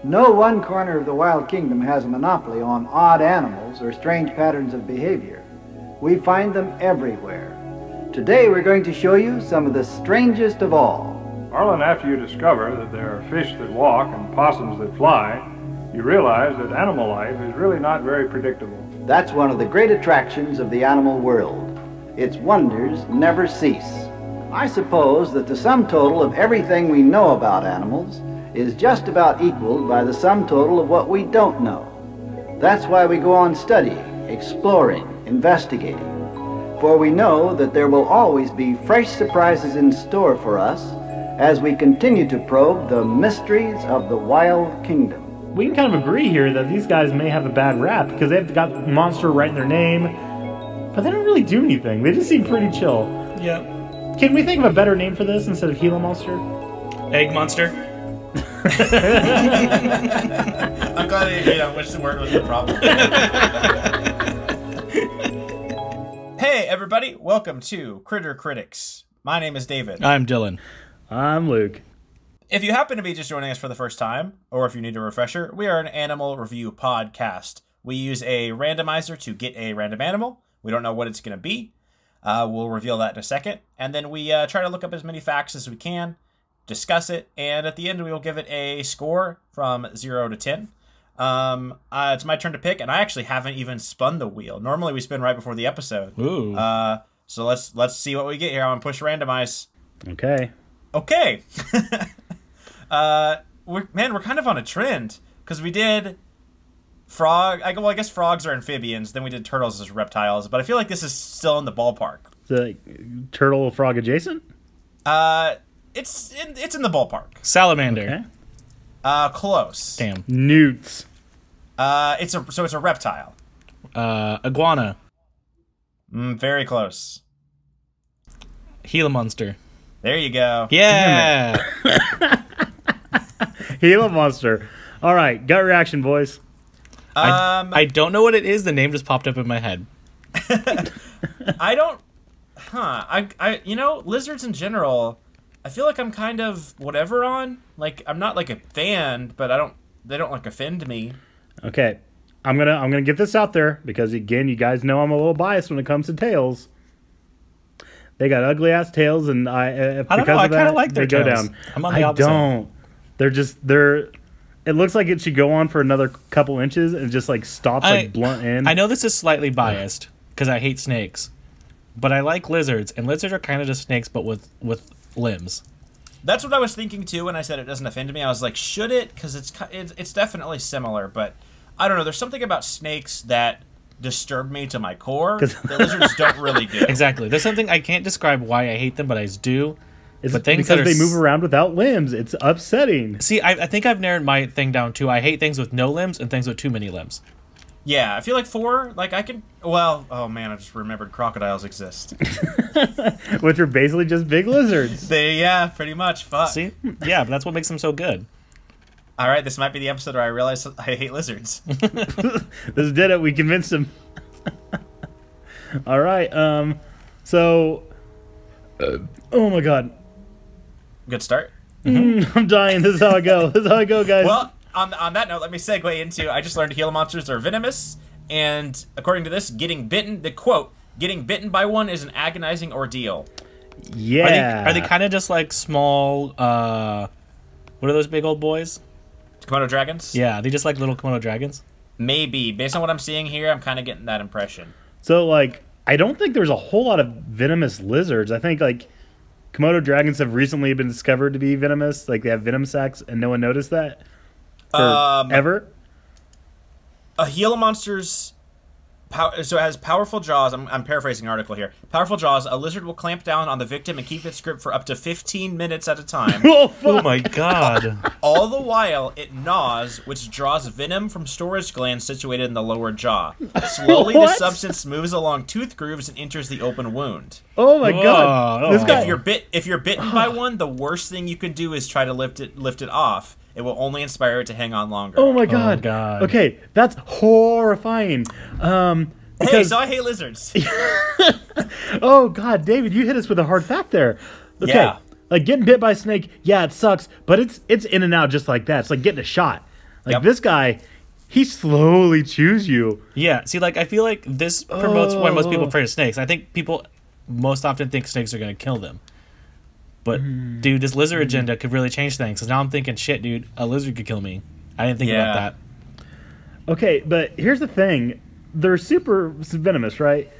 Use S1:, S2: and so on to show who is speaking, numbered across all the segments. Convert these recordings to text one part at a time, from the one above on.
S1: No one corner of the wild kingdom has a monopoly on odd animals or strange patterns of behavior. We find them everywhere. Today we're going to show you some of the strangest of all.
S2: Arlen, after you discover that there are fish that walk and possums that fly, you realize that animal life is really not very predictable.
S1: That's one of the great attractions of the animal world. Its wonders never cease. I suppose that the sum total of everything we know about animals is just about equaled by the sum total of what we don't know. That's why we go on studying, exploring, investigating. For we know that there will always be fresh surprises in store for us as we continue to probe the mysteries of the wild kingdom.
S3: We can kind of agree here that these guys may have a bad rap because they've got monster right in their name, but they don't really do anything. They just seem pretty chill.
S4: Yeah.
S3: Can we think of a better name for this instead of Gila Monster?
S4: Egg Monster?
S5: I'm glad you wish the word was the problem. Hey everybody, welcome to Critter Critics. My name is David.
S4: I'm Dylan.
S3: I'm Luke.
S5: If you happen to be just joining us for the first time, or if you need a refresher, we are an animal review podcast. We use a randomizer to get a random animal. We don't know what it's going to be. We'll reveal that in a second. And then we try to look up as many facts as we can, discuss it, and at the end we will give it a score from 0 to 10. It's my turn to pick, and I actually haven't even spun the wheel. Normally we spin right before the episode.
S4: Ooh.
S5: So let's see what we get here. I'm gonna push randomize.
S3: Okay.
S5: Okay. We're kind of on a trend because we did frog. I guess frogs are amphibians. Then we did turtles as reptiles, but I feel like this is still in the ballpark.
S3: The turtle frog adjacent?
S5: It's in the ballpark.
S4: Salamander.
S3: Okay.
S5: Close.
S4: Damn.
S3: Newts.
S5: It's a reptile.
S4: Iguana.
S5: Very close.
S4: Gila Monster.
S5: There you go.
S4: Yeah.
S3: Gila Monster. All right, gut reaction, boys.
S4: I don't know what it is. The name just popped up in my head.
S5: I don't. Lizards in general, I feel like I'm kind of whatever on. Like, I'm not like a fan, but they don't like offend me.
S3: Okay. I'm gonna get this out there because again, you guys know I'm a little biased when it comes to tails. They got ugly ass tails, and I don't know.
S4: I kind of like their
S3: go
S4: tails.
S3: down.
S4: I'm on the opposite.
S3: I don't. They're. It looks like it should go on for another couple inches and just like stops like blunt end.
S4: I know this is slightly biased because I hate snakes, but I like lizards, and lizards are kind of just snakes but with limbs.
S5: That's what I was thinking too when I said it doesn't offend me. I was like, should it? Because it's definitely similar, but I don't know. There's something about snakes that disturb me to my core. The lizards don't really do.
S4: Exactly. There's something I can't describe why I hate them, but I do.
S3: It's
S4: but things
S3: because
S4: that
S3: they move around without limbs. It's upsetting.
S4: See, I think I've narrowed my thing down to I hate things with no limbs and things with too many limbs.
S5: Yeah, I feel like 4, like I can, well, oh man, I just remembered crocodiles exist.
S3: Which are basically just big lizards.
S5: Yeah, pretty much, fuck.
S4: See? Yeah, but that's what makes them so good.
S5: Alright, this might be the episode where I realize I hate lizards.
S3: This did it, we convinced him. Alright, oh my god.
S5: Good start.
S3: I'm dying, this is how I go. This is how I go, guys.
S5: Well, on that note, let me segue into, I just learned Gila monsters are venomous, and according to this, getting bitten by one is an agonizing ordeal.
S3: Yeah.
S4: Are they kind of just like small, what are those big old boys?
S5: Komodo dragons?
S4: Yeah, they just like little Komodo dragons?
S5: Maybe. Based on what I'm seeing here, I'm kind of getting that impression.
S3: So, like, I don't think there's a whole lot of venomous lizards. I think, like, Komodo dragons have recently been discovered to be venomous. Like, they have venom sacs, and no one noticed that? Ever?
S5: A Gila monster's so it has powerful jaws. I'm paraphrasing an article here. Powerful jaws. A lizard will clamp down on the victim and keep its grip for up to 15 minutes at a time.
S4: Oh my god!
S5: All the while, it gnaws, which draws venom from storage glands situated in the lower jaw. Slowly, the substance moves along tooth grooves and enters the open wound.
S3: Oh my god!
S4: This guy.
S5: If you're bitten by one, the worst thing you can do is try to lift it off. It will only inspire it to hang on longer.
S3: Oh my god!
S4: Oh god.
S3: Okay, that's horrifying.
S5: Hey, so I hate lizards.
S3: Oh god, David, you hit us with a hard fact there. Okay,
S5: yeah.
S3: Like getting bit by a snake, yeah, it sucks, but it's in and out just like that. It's like getting a shot. Like this guy, he slowly chews you.
S4: Yeah. See, like I feel like this promotes why most people afraid of snakes. I think people most often think snakes are going to kill them. But dude, this lizard agenda could really change things. So now I'm thinking, shit, dude, a lizard could kill me. I didn't think about that.
S3: Okay, but here's the thing. They're super venomous, right?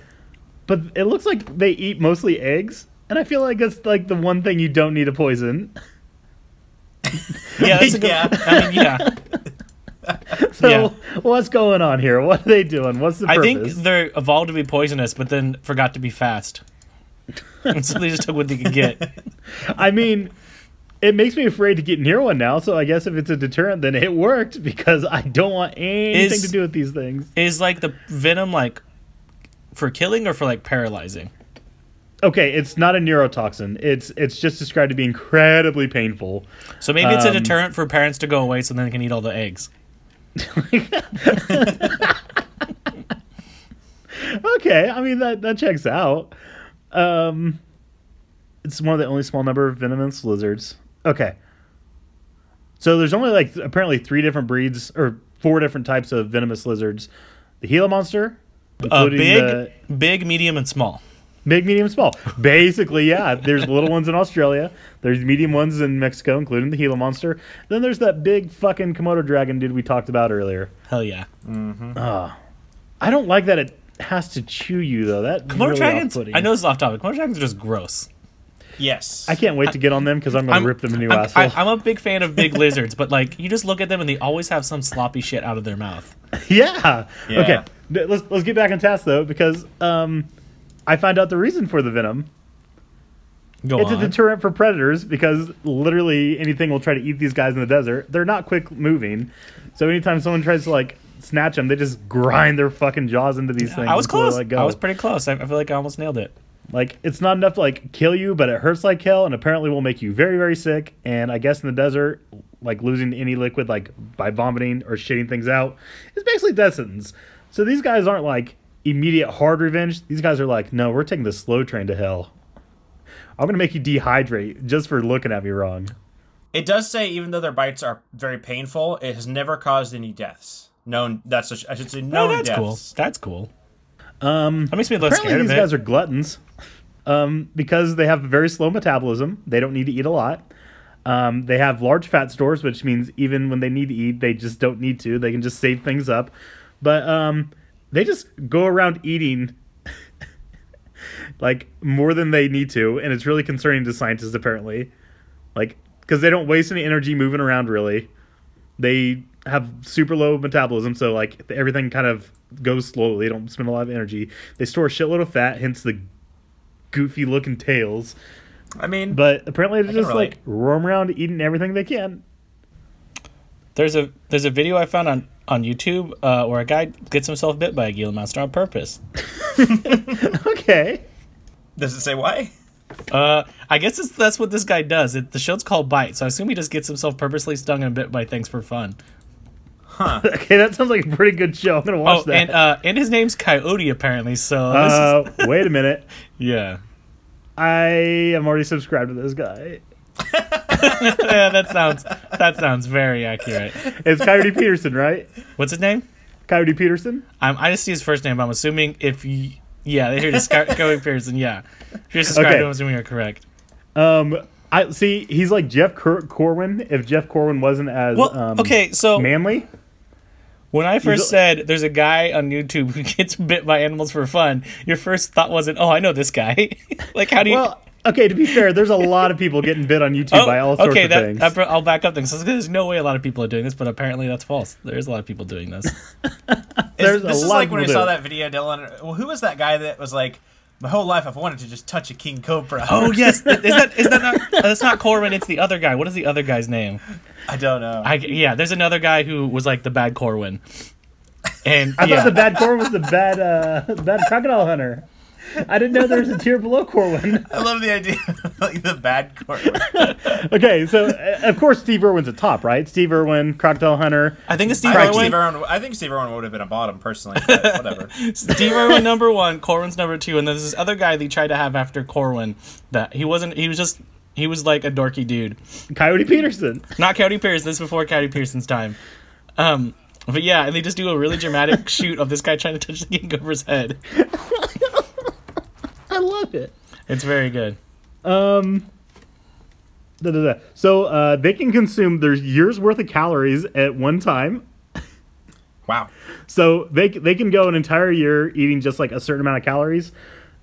S3: But it looks like they eat mostly eggs, and I feel like that's like the one thing you don't need to poison.
S4: Yeah, that's a good, I mean, yeah.
S3: So what's going on here? What are they doing? What's the purpose?
S4: I think they're evolved to be poisonous, but then forgot to be fast. And so they just took what they could get.
S3: I mean, it makes me afraid to get near one now, so I guess if it's a deterrent, then it worked, because I don't want anything to do with these things.
S4: Is like the venom like for killing or for like paralyzing?
S3: Okay, it's not a neurotoxin. It's just described to be incredibly painful.
S4: So maybe it's a deterrent for parents to go away so then they can eat all the eggs.
S3: Okay, I mean that checks out. It's one of the only small number of venomous lizards. Okay. So there's only like apparently 3 different breeds or 4 different types of venomous lizards. The Gila Monster,
S4: big, medium, and small.
S3: Big, medium, small. Basically, yeah. There's little ones in Australia. There's medium ones in Mexico, including the Gila Monster. Then there's that big fucking Komodo dragon dude we talked about earlier.
S4: Hell yeah.
S3: I don't like that it has to chew you, though. That
S4: Komodo
S3: really
S4: dragons,
S3: off-putting.
S4: I know this is off topic. Komodo dragons are just gross.
S5: Yes.
S3: I can't wait to get on them because I'm going to rip them a new asshole.
S4: I'm a big fan of big lizards, but like you just look at them and they always have some sloppy shit out of their mouth.
S3: Yeah. Okay. Let's get back on task though, because I find out the reason for the venom. It's a deterrent for predators, because literally anything will try to eat these guys in the desert. They're not quick moving, so anytime someone tries to like snatch them, they just grind their fucking jaws into these things.
S4: I was close.
S3: Go.
S4: I was pretty close. I feel like I almost nailed it.
S3: Like, it's not enough to like kill you, but it hurts like hell, and apparently will make you very, very sick. And I guess in the desert, like losing any liquid, like by vomiting or shitting things out, is basically death sentence. So these guys aren't like immediate hard revenge. These guys are like, no, we're taking the slow train to hell. I'm gonna make you dehydrate just for looking at me wrong.
S5: It does say even though their bites are very painful, it has never caused any deaths. Known. I should say known
S4: that's
S5: deaths.
S4: cool. That's cool.
S3: That
S4: makes me less scared of it.
S3: These guys are gluttons. Because they have a very slow metabolism. They don't need to eat a lot. They have large fat stores, which means even when they need to eat, they just don't need to. They can just save things up. But they just go around eating like more than they need to, and it's really concerning to scientists apparently. Like, because they don't waste any energy moving around really. They have super low metabolism, so like everything kind of goes slowly. They don't spend a lot of energy. They store a shitload of fat, hence the goofy looking tails.
S5: I mean,
S3: but apparently they just like roam around eating everything they can.
S4: There's a video I found on YouTube where a guy gets himself bit by a Gila Monster on purpose.
S3: Okay.
S5: Does it say why?
S4: I guess that's what this guy does. The show's called Bite, so I assume he just gets himself purposely stung and bit by things for fun.
S5: Huh.
S3: Okay, that sounds like a pretty good show. I'm gonna watch that.
S4: And his name's Coyote apparently. So
S3: wait a minute.
S4: Yeah,
S3: I am already subscribed to this guy.
S4: Yeah, that sounds very accurate.
S3: It's Coyote Peterson, right?
S4: What's his name?
S3: Coyote Peterson.
S4: I just see his first name. But I'm assuming yeah, here it is. Coyote Peterson. Yeah, if you're subscribed to him, I'm assuming you're correct.
S3: I see. He's like Jeff Corwin. If Jeff Corwin wasn't as
S4: so
S3: manly.
S4: When I first said there's a guy on YouTube who gets bit by animals for fun, your first thought wasn't, "Oh, I know this guy." Like, how do you?
S3: Well, okay. To be fair, there's a lot of people getting bit on YouTube by all sorts of things.
S4: I'll back up things. So there's no way a lot of people are doing this, but apparently that's false. There's a lot of people doing this.
S5: This is like when I saw that video, Dylan. Well, who was that guy that was like, "My whole life I've wanted to just touch a king cobra"?
S4: Oh yes, is that not? That's not Corwin. It's the other guy. What is the other guy's name?
S5: I don't know.
S4: There's another guy who was like the bad Corwin. And
S3: I thought the bad Corwin was the bad crocodile hunter. I didn't know there was a tier below Corwin.
S5: I love the idea of like the bad Corwin.
S3: Okay, so of course Steve Irwin's at top, right? Steve Irwin, crocodile hunter.
S4: I think it's Steve Irwin.
S5: I think Steve Irwin would have been a bottom personally, but whatever.
S4: Steve Irwin number 1, Corwin's number 2, and then there's this other guy they tried to have after Corwin that he was like a dorky dude.
S3: Coyote Peterson.
S4: Not Coyote Peterson. This is before Coyote Peterson's time. But yeah, and they just do a really dramatic shoot of this guy trying to touch the king over his head.
S3: I love it.
S4: It's very good.
S3: So they can consume their year's worth of calories at one time.
S5: Wow.
S3: So they can go an entire year eating just like a certain amount of calories,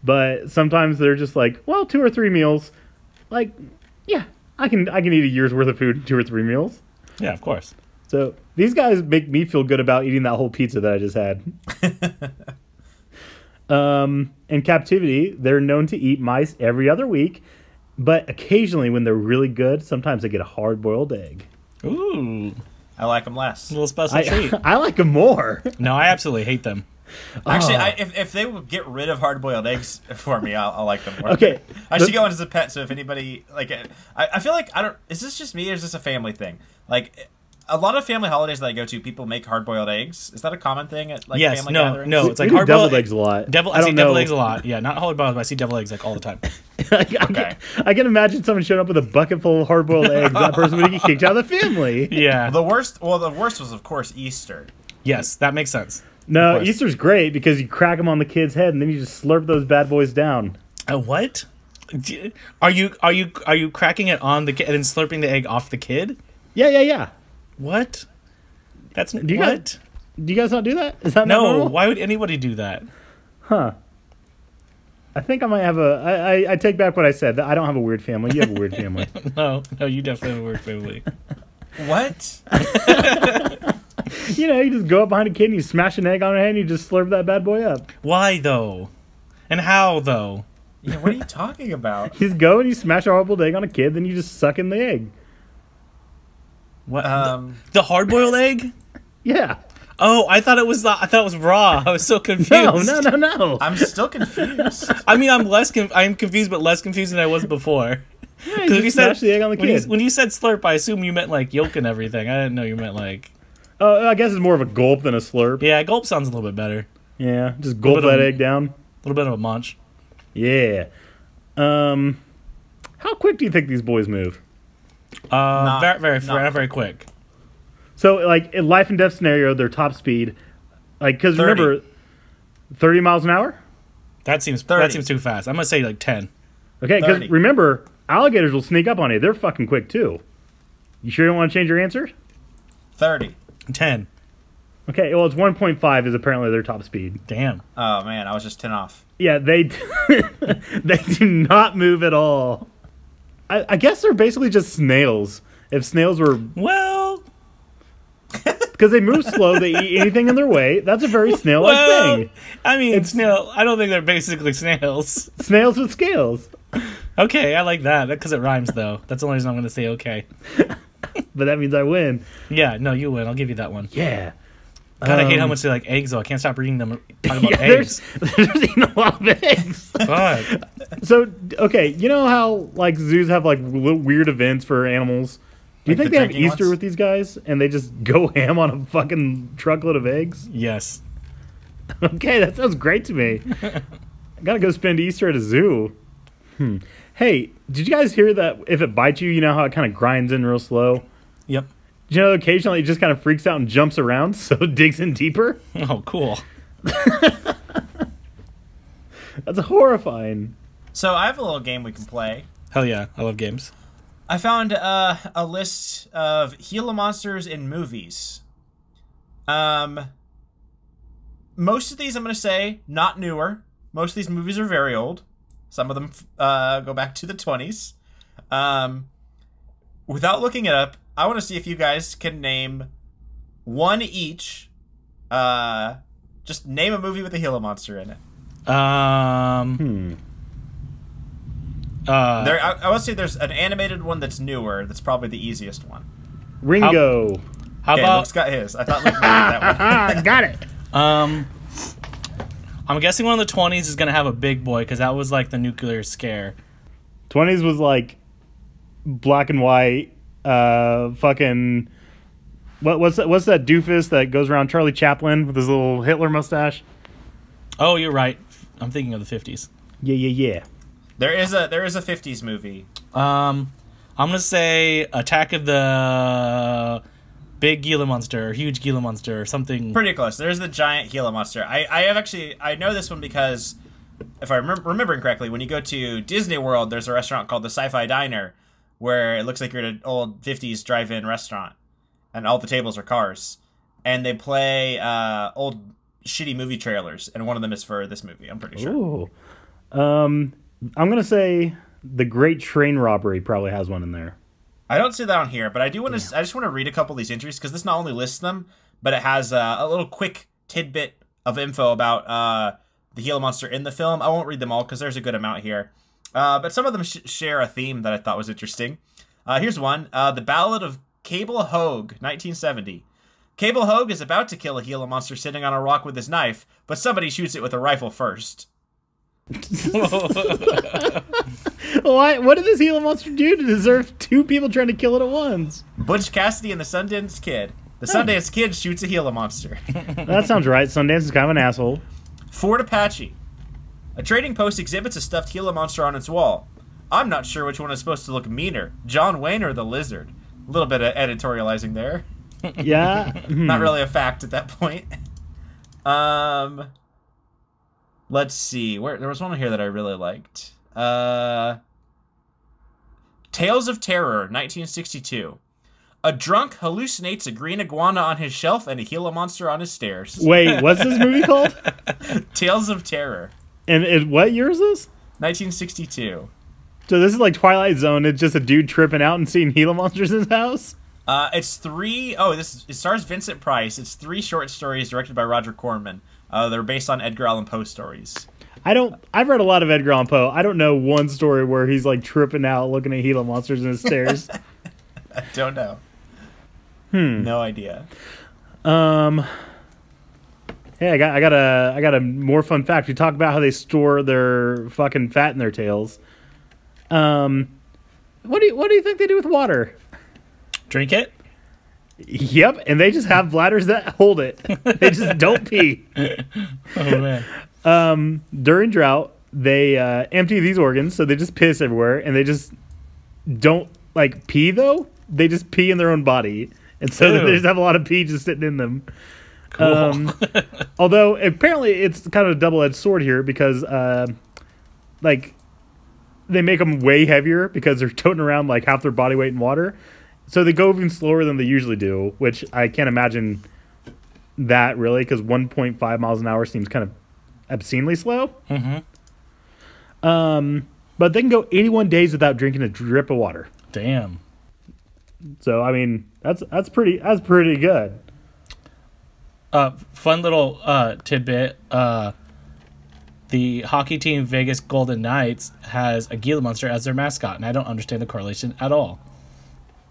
S3: but sometimes they're just like, well, 2 or 3 meals. Like, yeah, I can eat a year's worth of food in 2 or 3 meals.
S4: Yeah, of course.
S3: So these guys make me feel good about eating that whole pizza that I just had. In captivity, they're known to eat mice every other week, but occasionally when they're really good, sometimes they get a hard-boiled egg.
S4: Ooh.
S5: I like them less.
S4: A little special treat.
S3: I like them more.
S4: No, I absolutely hate them.
S5: Actually, if they would get rid of hard-boiled eggs for me, I'll like them more.
S3: Okay.
S5: I should go in as a pet, so if anybody, like, I feel like, is this just me or is this a family thing? Like, a lot of family holidays that I go to, people make hard-boiled eggs. Is that a common thing at, like, family gatherings?
S3: No,
S4: it's like
S3: we do
S4: hard-boiled
S3: deviled eggs a lot.
S4: I see deviled eggs a lot. Yeah, not hard-boiled, but I see deviled eggs, like, all the time.
S5: Okay.
S3: I can imagine someone showing up with a bucket full of hard-boiled eggs. That person would get kicked out of the family.
S4: Yeah.
S5: The worst was, of course, Easter.
S4: Yes, that makes sense.
S3: No, Easter's great because you crack them on the kid's head and then you just slurp those bad boys down.
S4: What? Are you cracking it on the kid and then slurping the egg off the kid?
S3: Yeah.
S4: What? That's
S3: Do you
S4: what?
S3: Do you guys not do that? Is that not
S4: No.
S3: normal?
S4: Why would anybody do that?
S3: Huh. I think I might have I take back what I said. I don't have a weird family. You have a weird family.
S4: No, you definitely have a weird family.
S5: What?
S3: You know, you just go up behind a kid and you smash an egg on her head and you just slurp that bad boy up.
S4: Why though? And how though?
S5: Yeah, what are you talking about?
S3: You just go and you smash a hard-boiled egg on a kid, then you just suck in the egg.
S4: What? The hard-boiled egg?
S3: Yeah.
S4: Oh, I thought it was raw. I was so confused.
S3: No.
S5: I'm still confused.
S4: I mean, I'm confused, but less confused than I was before.
S3: Yeah, you just smash the egg on the kid.
S4: When you said slurp, I assume you meant like yolk and everything. I didn't know you meant like.
S3: Oh, I guess it's more of a gulp than a slurp.
S4: Yeah, gulp sounds a little bit better.
S3: Yeah, just gulp that egg down.
S4: A little bit of a munch.
S3: Yeah. How quick do you think these boys move?
S4: Very quick.
S3: So, like, in life and death scenario, their top speed, like, because remember, 30 miles an hour?
S4: That seems too fast. I'm gonna say like 10.
S3: Okay, because
S5: 30.
S3: remember, alligators will sneak up on you. They're fucking quick too. You sure you don't want to change your answer?
S5: 30.
S4: 10.
S3: Okay, well, it's 1.5 is apparently their top speed.
S4: Damn.
S5: Oh man, I was just 10 off.
S3: Yeah, they they do not move at all. I guess they're basically just snails. If snails were
S4: Well,
S3: because they move slow, they eat anything in their way. That's a very snail-like thing.
S4: I mean, snail. I don't think they're basically snails.
S3: Snails with scales.
S4: Okay, I like that because it rhymes though. That's the only reason I'm going to say okay.
S3: But that means I win.
S4: Yeah, no, you win. I'll give you that one.
S3: Yeah.
S4: God, I hate how much they like eggs though. I can't stop reading them talking about eggs.
S3: They're just eating a lot of eggs.
S4: Fuck.
S3: So, okay, you know how like zoos have like weird events for animals? Do you think
S5: Like
S3: they have
S5: drinking
S3: Easter
S5: ones?
S3: with these guys and they just go ham on a fucking truckload of eggs?
S4: Yes.
S3: Okay, that sounds great to me. I gotta go spend Easter at a zoo. Hey, did you guys hear that if it bites you, you know how it kind of grinds in real slow?
S4: Yep.
S3: You know, occasionally it just kind of freaks out and jumps around, so it digs in deeper?
S4: Oh, cool.
S3: That's horrifying.
S5: So I have a little game we can play.
S4: Hell yeah, I love games.
S5: I found a list of Gila monsters in movies. Most of these, I'm going to say, not newer. Most of these movies are very old. Some of them go back to the 20s. Without looking it up, I want to see if you guys can name one each. Just name a movie with a Gila monster in it.
S3: Hmm.
S5: I would say there's an animated one that's newer. That's probably the easiest one.
S3: Ringo.
S4: How
S5: Okay,
S4: about
S5: Luke's got his. I thought Luke would get that one.
S3: Got it.
S4: I'm guessing one of the 20s is gonna have a big boy because that was like the nuclear scare.
S3: 20s was like black and white. Fucking. What's that doofus that goes around Charlie Chaplin with his little Hitler mustache?
S4: Oh, you're right. I'm thinking of the 50s.
S3: Yeah.
S5: There is a 50s movie.
S4: I'm gonna say Attack of the big Gila Monster or huge Gila Monster or something.
S5: Pretty close. There's the giant Gila Monster. I know this one because, if I'm remembering correctly, when you go to Disney World, there's a restaurant called the Sci-Fi Diner, where it looks like you're at an old 50s drive-in restaurant, and all the tables are cars. And they play old shitty movie trailers, and one of them is for this movie, I'm pretty sure.
S3: Ooh. I'm going to say The Great Train Robbery probably has one in there.
S5: I don't see that on here, but I do want to. I just want to read a couple of these entries because this not only lists them, but it has a little quick tidbit of info about the Gila Monster in the film. I won't read them all because there's a good amount here, but some of them share a theme that I thought was interesting. Here's one: The Ballad of Cable Hogue, 1970. Cable Hogue is about to kill a Gila Monster sitting on a rock with his knife, but somebody shoots it with a rifle first.
S3: What did this Gila Monster do to deserve two people trying to kill it at once?
S5: Butch Cassidy and the Sundance Kid. The Sundance Kid shoots a Gila Monster.
S3: That sounds right. Sundance is kind of an asshole.
S5: Fort Apache. A trading post exhibits a stuffed Gila Monster on its wall. I'm not sure which one is supposed to look meaner, John Wayne or the Lizard. A little bit of editorializing there.
S3: Yeah.
S5: Not really a fact at that point. Let's see. There was one here that I really liked. Tales of Terror, 1962. A drunk hallucinates a green iguana on his shelf and a Gila Monster on his stairs.
S3: Wait, what's this movie called?
S5: Tales of Terror.
S3: And what year is this?
S5: 1962.
S3: So this is like Twilight Zone. It's just a dude tripping out and seeing Gila Monsters in his house?
S5: It's three... Oh, it stars Vincent Price. It's 3 short stories directed by Roger Corman. They're based on Edgar Allan Poe stories.
S3: I've read a lot of Edgar Allan Poe. I don't know one story where he's like tripping out looking at Gila Monsters in his stairs.
S5: I don't know. No idea.
S3: Hey, I got a more fun fact. We talk about how they store their fucking fat in their tails. What do you think they do with water?
S4: Drink it?
S3: Yep, and they just have bladders that hold it. They just don't pee.
S4: Oh man.
S3: During drought, they empty these organs, so they just piss everywhere, and they just don't like pee though. They just pee in their own body, and so they just have a lot of pee just sitting in them.
S4: Cool.
S3: Although apparently it's kind of a double-edged sword here because like they make them way heavier because they're toting around like half their body weight in water. So they go even slower than they usually do, which I can't imagine that really, because 1.5 miles an hour seems kind of obscenely slow.
S4: Mm-hmm.
S3: But they can go 81 days without drinking a drip of water.
S4: Damn.
S3: So I mean, that's pretty good.
S4: Fun little tidbit. The hockey team Vegas Golden Knights has a Gila Monster as their mascot, and I don't understand the correlation at all.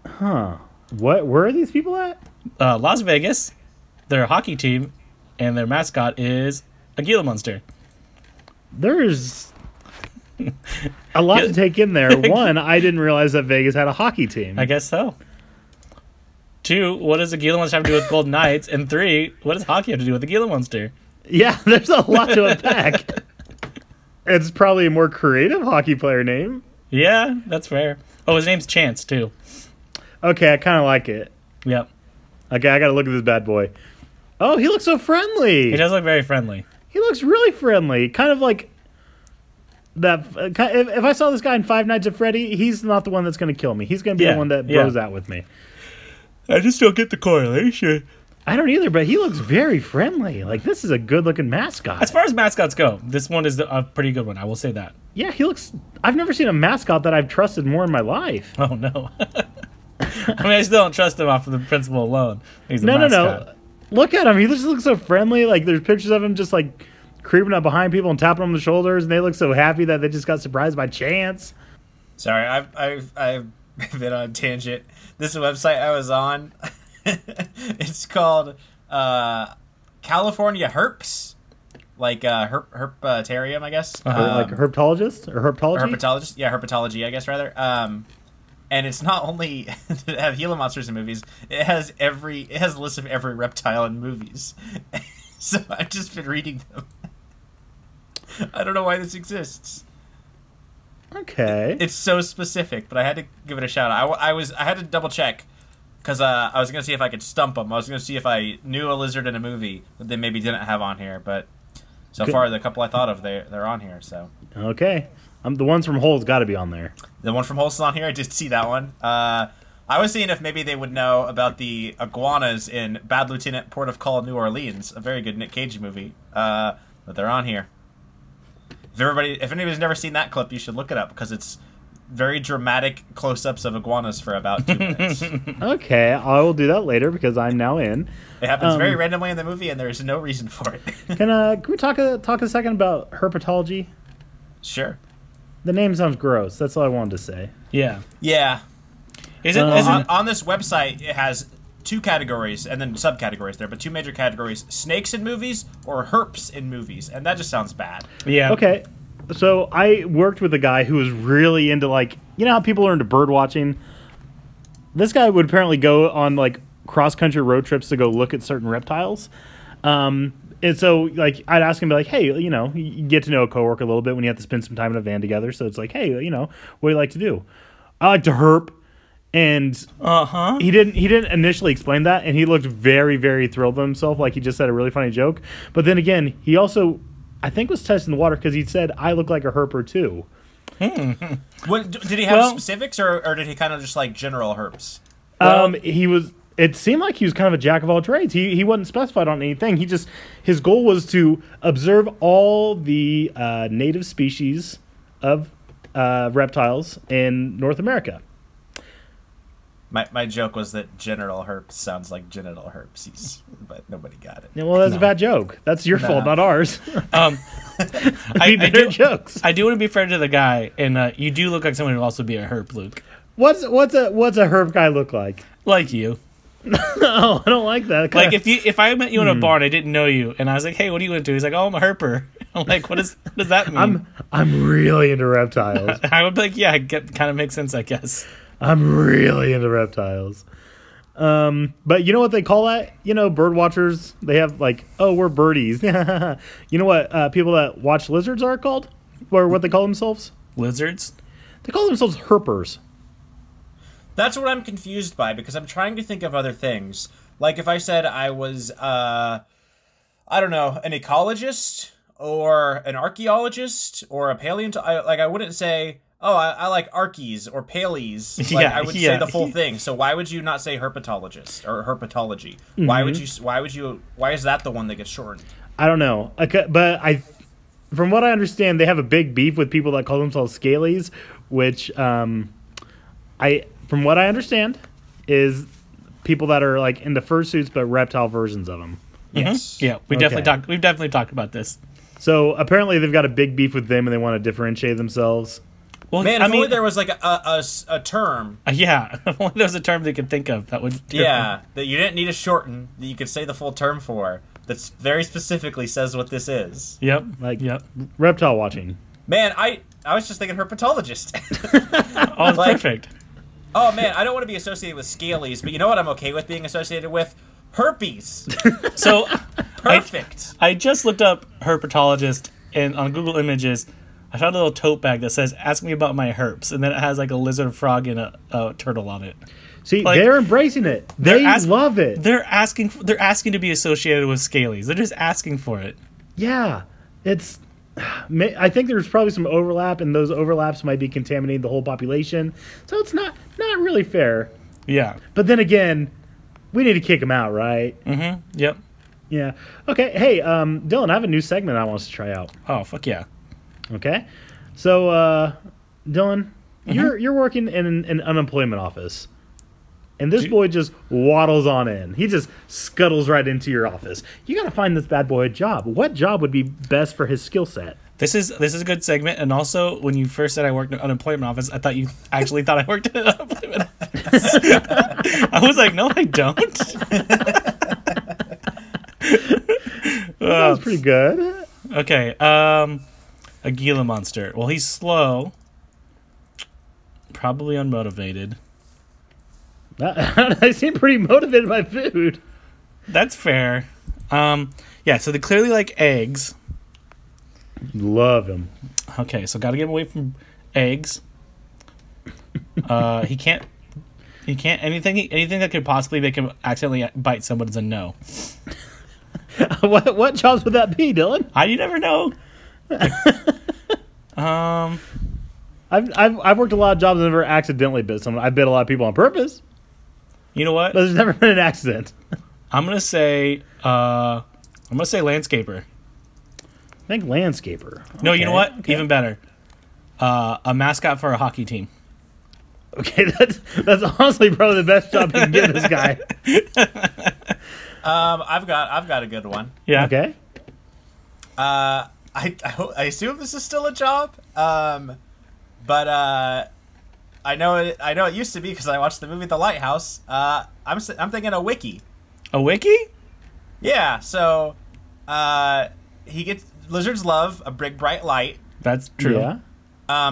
S3: Huh. Where are these people at?
S4: Las Vegas. Their hockey team, and their mascot is a Gila Monster.
S3: There's a lot to take in there. One, I didn't realize that Vegas had a hockey team.
S4: I guess so. 2, what does a Gila Monster have to do with Golden Knights? And 3, what does hockey have to do with the Gila Monster?
S3: Yeah, there's a lot to unpack. It's probably a more creative hockey player name.
S4: Yeah, that's fair. Oh, his name's Chance, too.
S3: Okay, I kind of like it.
S4: Yep.
S3: Okay, I got to look at this bad boy. Oh, he looks so friendly.
S4: He does look very friendly.
S3: He looks really friendly. Kind of like that. If I saw this guy in Five Nights at Freddy, he's not the one that's going to kill me. He's going to be the one that blows out with me.
S4: I just don't get the correlation.
S3: I don't either, but he looks very friendly. Like, this is a good-looking mascot.
S4: As far as mascots go, this one is a pretty good one. I will say that.
S3: Yeah, he looks... I've never seen a mascot that I've trusted more in my life.
S4: Oh, no. I mean, I still don't trust him off of the principle alone. He's a mascot.
S3: No. Look at him. He just looks so friendly. Like, there's pictures of him just, like, creeping up behind people and tapping them on the shoulders, and they look so happy that they just got surprised by chance.
S5: Sorry, I've been on a tangent. This website I was on, it's called California Herps, like herpetarium, I guess.
S3: Like herpetologist or herpetology?
S5: Herpetologist, yeah, herpetology, I guess, rather. And it's not only to have Gila Monsters in movies, it has a list of every reptile in movies. So I've just been reading them. I don't know why this exists.
S3: Okay.
S5: It's so specific, but I had to give it a shout out. I had to double check Because I was going to see if I could stump them. I was going to see if I knew a lizard in a movie that they maybe didn't have on here. But so far, the couple I thought of, they're on here. So
S3: Okay. The ones from Hole's got to be on there.
S5: the one from Holston on here, I did see that one. I was seeing if maybe they would know about the iguanas in Bad Lieutenant, Port of Call, New Orleans, a very good Nick Cage movie. But they're on here. If anybody's never seen that clip, you should look it up because it's very dramatic close-ups of iguanas for about 2 minutes.
S3: Okay, I will do that later because I'm now in.
S5: It happens very randomly in the movie, and there's no reason for it.
S3: Can we talk a second about herpetology?
S5: Sure.
S3: The name sounds gross. That's all I wanted to say.
S4: Yeah.
S5: Yeah.
S4: Isn't
S5: On this website, it has 2 categories and then subcategories there, but 2 major categories: snakes in movies or herps in movies, and that just sounds bad.
S4: yeah.
S3: Okay, so I worked with a guy who was really into, like, you know how people are into bird watching? This guy would apparently go on, like, cross-country road trips to go look at certain reptiles. And so, like, I'd ask him, be like, hey, you know, you get to know a coworker a little bit when you have to spend some time in a van together. So it's like, hey, you know, what do you like to do? I like to herp. And he didn't initially explain that, and he looked very, very thrilled with himself, like he just said a really funny joke. But then again, he also, I think, was testing the water because he said, I look like a herper too.
S5: Did he have specifics, or did he kind of just like general herps?
S3: It seemed like he was kind of a jack of all trades. He wasn't specified on anything. His goal was to observe all the native species of reptiles in North America.
S5: My joke was that genital herpes sounds like genital herpes, but nobody got it.
S3: Yeah, well, that's a bad joke. That's your fault, not ours.
S4: I do want to be fair to the guy, and you do look like someone who would also be a herp, Luke.
S3: What's a herp guy look like?
S4: Like you.
S3: No, I don't like that.
S4: Like if I met you in a bar and I didn't know you, and I was like, "Hey, what are you into?" He's like, "Oh, I'm a herper." I'm like, "What does that mean?"
S3: I'm really into reptiles.
S4: I would be like, "Yeah, kind of makes sense, I guess."
S3: I'm really into reptiles. But you know what they call that? You know, bird watchers, they have like, oh, we're birdies. You know what people that watch lizards are called? Or what they call themselves?
S4: Lizards?
S3: They call themselves herpers.
S5: That's what I'm confused by, because I'm trying to think of other things. Like if I said I was, I don't know, an ecologist or an archaeologist or a paleontologist. I wouldn't say, oh, I like archies or paleys. Like, I would say the full thing. So why would you not say herpetologist or herpetology? Mm-hmm. Why is that the one that gets shortened?
S3: I don't know. Okay, but from what I understand, they have a big beef with people that call themselves scalies, which from what I understand is people that are like into fursuits but reptile versions of them.
S5: Yes.
S4: Mm-hmm. Yeah, we've definitely talked about this.
S3: So apparently they've got a big beef with them and they want to differentiate themselves.
S5: Well, man, if only there was like a term.
S4: Yeah, if only there was a term they could think of that would.
S5: Yeah, that you didn't need to shorten, that you could say the full term for. That very specifically says what this is.
S4: Yep.
S3: Reptile watching.
S5: Man, I was just thinking herpetologist.
S4: Oh, perfect.
S5: Oh man, I don't want to be associated with scalies, but you know what I'm okay with being associated with? Herpes.
S4: So
S5: perfect.
S4: I just looked up herpetologist, and on Google Images, I found a little tote bag that says, "Ask me about my herps," and then it has like a lizard, frog, and a turtle on it.
S3: See, like, they're embracing it. They love it.
S4: They're asking to be associated with scalies. They're just asking for it.
S3: Yeah, it's. I think there's probably some overlap, and those overlaps might be contaminating the whole population. So it's not really fair.
S4: Yeah.
S3: But then again, we need to kick them out, right?
S4: Mm-hmm. Yep.
S3: Yeah. Okay. Hey, Dylan, I have a new segment I want us to try out.
S4: Oh, fuck yeah.
S3: Okay. So, Dylan, you're working in an unemployment office. And this boy just waddles on in. He just scuttles right into your office. You got to find this bad boy a job. What job would be best for his skill set?
S4: This is a good segment. And also, when you first said I worked in an unemployment office, I thought you actually thought I worked in an unemployment office. I was like, no, I don't.
S3: That was pretty good.
S5: Okay.
S4: A Gila Monster. Well, he's slow. Probably unmotivated.
S3: I seem pretty motivated by food.
S4: That's fair. Yeah, so they clearly like eggs.
S3: Love him.
S4: Okay, so got to get him away from eggs. He can't He can't anything that could possibly make him accidentally bite someone is a no.
S3: What jobs would that be, Dylan?
S4: You never know.
S3: I've worked a lot of jobs and never accidentally bit someone. I bit a lot of people on purpose.
S4: You know what?
S3: But there's never been an accident.
S4: I'm gonna say landscaper.
S3: I think landscaper.
S4: No, you know what?
S3: Okay.
S4: Even better. A mascot for a hockey team.
S3: Okay, that's honestly probably the best job you can give this guy.
S5: I've got a good one.
S4: Yeah.
S3: Okay.
S5: I assume this is still a job. But I know it used to be because I watched the movie The Lighthouse. I'm thinking a wiki.
S4: A wiki?
S5: Yeah. So, lizards love a big bright light.
S4: That's true.
S3: Yeah.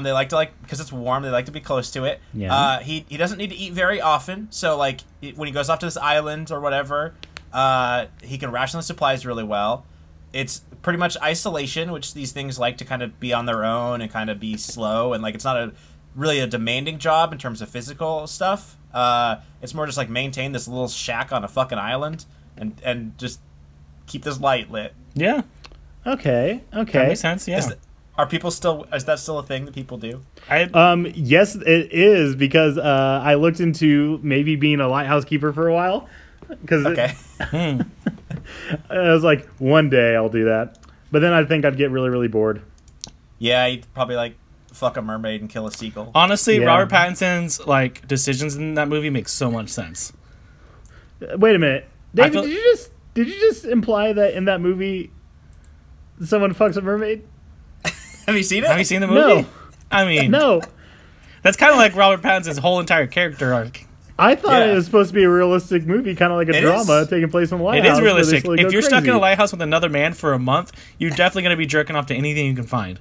S5: They like to because it's warm. They like to be close to it.
S3: Yeah.
S5: He doesn't need to eat very often. So when he goes off to this island or whatever, he can ration the supplies really well. It's pretty much isolation, which these things like to kind of be on their own and kind of be slow, and it's not really a demanding job in terms of physical stuff. It's more just maintain this little shack on a fucking island and just keep this light lit.
S4: Yeah.
S3: Okay.
S4: That makes sense. Yeah.
S5: Is that still a thing that people do?
S3: Yes, it is, because I looked into maybe being a lighthouse keeper for a while.
S5: Okay.
S3: I was like, one day I'll do that, but then I think I'd get really, really bored.
S5: Yeah, you'd probably fuck a mermaid and kill a seagull.
S4: Honestly,
S3: Yeah.
S4: Robert Pattinson's decisions in that movie make so much sense.
S3: Wait a minute, David,
S4: feel-
S3: did you just imply that in that movie someone fucks a mermaid?
S5: Have you seen it?
S4: Have you seen the movie?
S3: No.
S4: I mean,
S3: No,
S4: that's kind of like Robert Pattinson's whole entire character arc.
S3: I thought
S5: Yeah.
S3: it was supposed to be a realistic movie, kind of like a
S5: It
S3: drama
S5: is.
S3: taking place in a
S4: It
S3: lighthouse.
S4: is
S3: where they
S4: realistic.
S3: slowly
S4: If
S3: go
S4: you're stuck in
S3: crazy.
S4: a lighthouse with another man for a month, you're definitely going to be jerking off to anything you can find.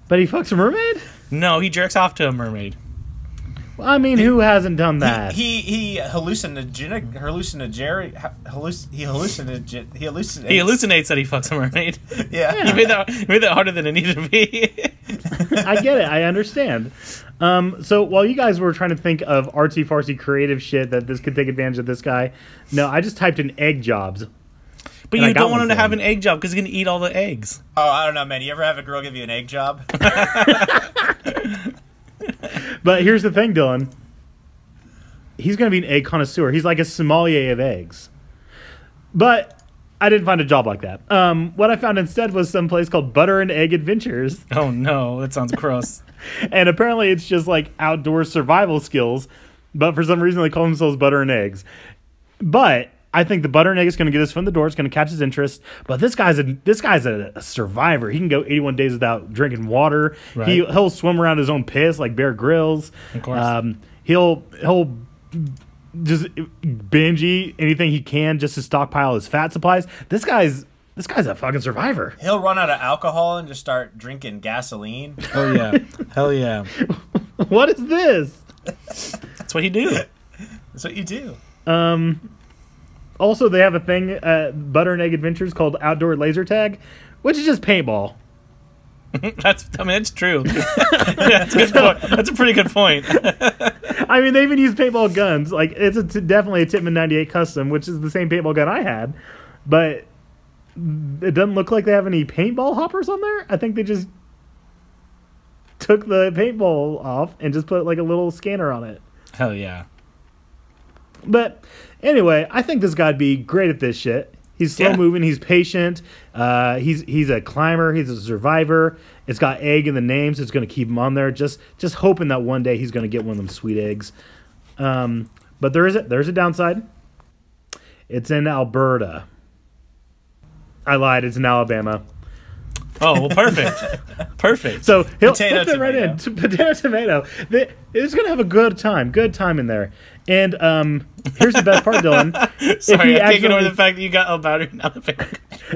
S3: But he fucks a mermaid?
S4: No, he jerks off to a mermaid.
S3: Well, I mean, who hasn't done that?
S5: He hallucinates
S4: That he fucks a mermaid.
S5: Yeah.
S4: He made that harder than it needed to be.
S3: I get it. I understand. So while you guys were trying to think of artsy-fartsy creative shit that this could take advantage of this guy, no, I just typed in egg jobs.
S4: But
S3: And I
S4: you
S3: got
S4: don't want
S3: one
S4: him to
S3: for
S4: have
S3: him.
S4: an egg job because he's going to eat all the eggs.
S5: Oh, I don't know, man. You ever have a girl give you an egg job?
S3: But here's the thing, Dylan. He's going to be an egg connoisseur. He's like a sommelier of eggs. But I didn't find a job like that. What I found instead was some place called Butter and Egg Adventures.
S4: Oh, no. That sounds gross.
S3: And apparently it's just outdoor survival skills. But for some reason they call themselves Butter and Eggs. But I think the butter and egg is going to get us from the door. It's going to catch his interest. But this guy's a survivor. He can go 81 days without drinking water.
S4: Right.
S3: He'll swim around his own piss like Bear Grylls.
S4: Of course.
S3: He'll just binge eat anything he can just to stockpile his fat supplies. This guy's a fucking survivor.
S5: He'll run out of alcohol and just start drinking gasoline.
S4: Oh, yeah. Hell yeah.
S3: What is this?
S4: That's what he do.
S5: That's what you do.
S3: Also, they have a thing at Butter and Egg Adventures called Outdoor Laser Tag, which is just paintball.
S4: It's true. That's a good point. That's a pretty good point.
S3: I mean, they even use paintball guns. It's definitely a Tippmann 98 Custom, which is the same paintball gun I had. But it doesn't look like they have any paintball hoppers on there. I think they just took the paintball off and just put a little scanner on it.
S4: Hell yeah.
S3: But anyway, I think this guy'd be great at this shit. He's slow moving. He's patient. He's a climber. He's a survivor. It's got egg in the name, so it's going to keep him on there. Just hoping that one day he's going to get one of them sweet eggs. But there's a downside. It's in Alberta. I lied. It's in Alabama.
S4: Oh, well, perfect. Perfect.
S3: So he'll
S5: Potato,
S3: fit right in. Potato, tomato. It's going to have a a good time in there. And here's the best part, Dylan.
S4: Sorry, I'm taking over the fact that you got Alberta in Alabama.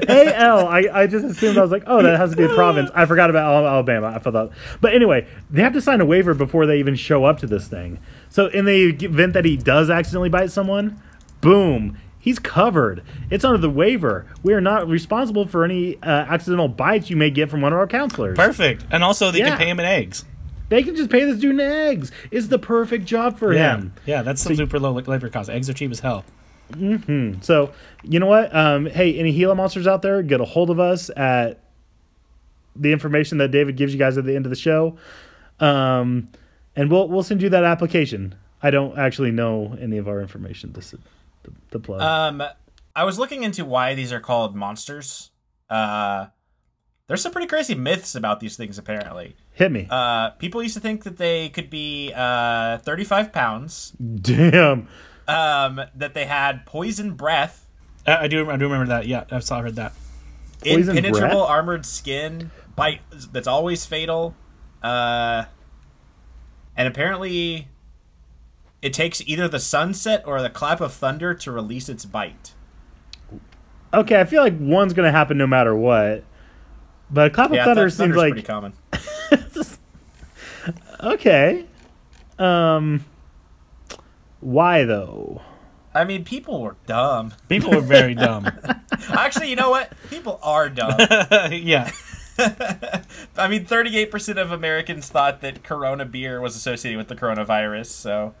S3: AL, I just assumed, I was like, oh, that has to be a province. I forgot about Alabama. I forgot. But anyway, they have to sign a waiver before they even show up to this thing. So in the event that he does accidentally bite someone, boom, he's covered. It's under the waiver. We are not responsible for any accidental bites you may get from one of our counselors.
S4: Perfect. And also, they
S3: Yeah.
S4: can pay him in eggs.
S3: They can just pay this dude in eggs. It's the perfect job for him.
S4: Yeah, that's some super low labor cost. Eggs are cheap as hell.
S3: So, you know what? Hey, any Gila monsters out there, get a hold of us at the information that David gives you guys at the end of the show. And we'll send you that application. I don't actually know any of our information to plug.
S5: I was looking into why these are called monsters. There's some pretty crazy myths about these things, apparently.
S3: Hit me.
S5: People used to think that they could be 35 pounds.
S3: Damn.
S5: That they had poison breath.
S4: I do remember that. Yeah, I heard that.
S3: Poison
S5: Impenetrable
S3: breath?
S5: armored skin, bite that's always fatal. And apparently it takes either the sunset or the clap of thunder to release its bite.
S3: Okay, I feel like one's going to happen no matter what. But clap of thunder seems like...
S5: pretty common.
S3: Okay. Why, though?
S5: I mean, people were dumb.
S4: People were very dumb.
S5: Actually, you know what? People are dumb.
S4: Yeah.
S5: I mean, 38% of Americans thought that Corona beer was associated with the coronavirus, so...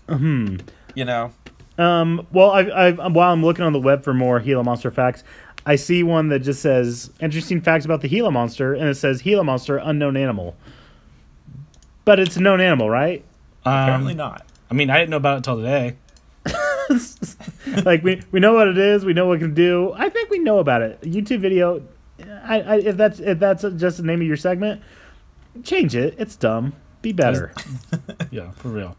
S5: You know.
S3: Well, while I'm looking on the web for more Gila Monster facts, I see one that just says, interesting facts about the Gila Monster, and it says, Gila Monster, unknown animal. But it's a known animal, right?
S5: Apparently not.
S4: I mean, I didn't know about it until today.
S3: Like, we know what it is, we know what it can do. I think we know about it. YouTube video, if that's just the name of your segment, change it. It's dumb. Be better.
S4: Yeah, for real.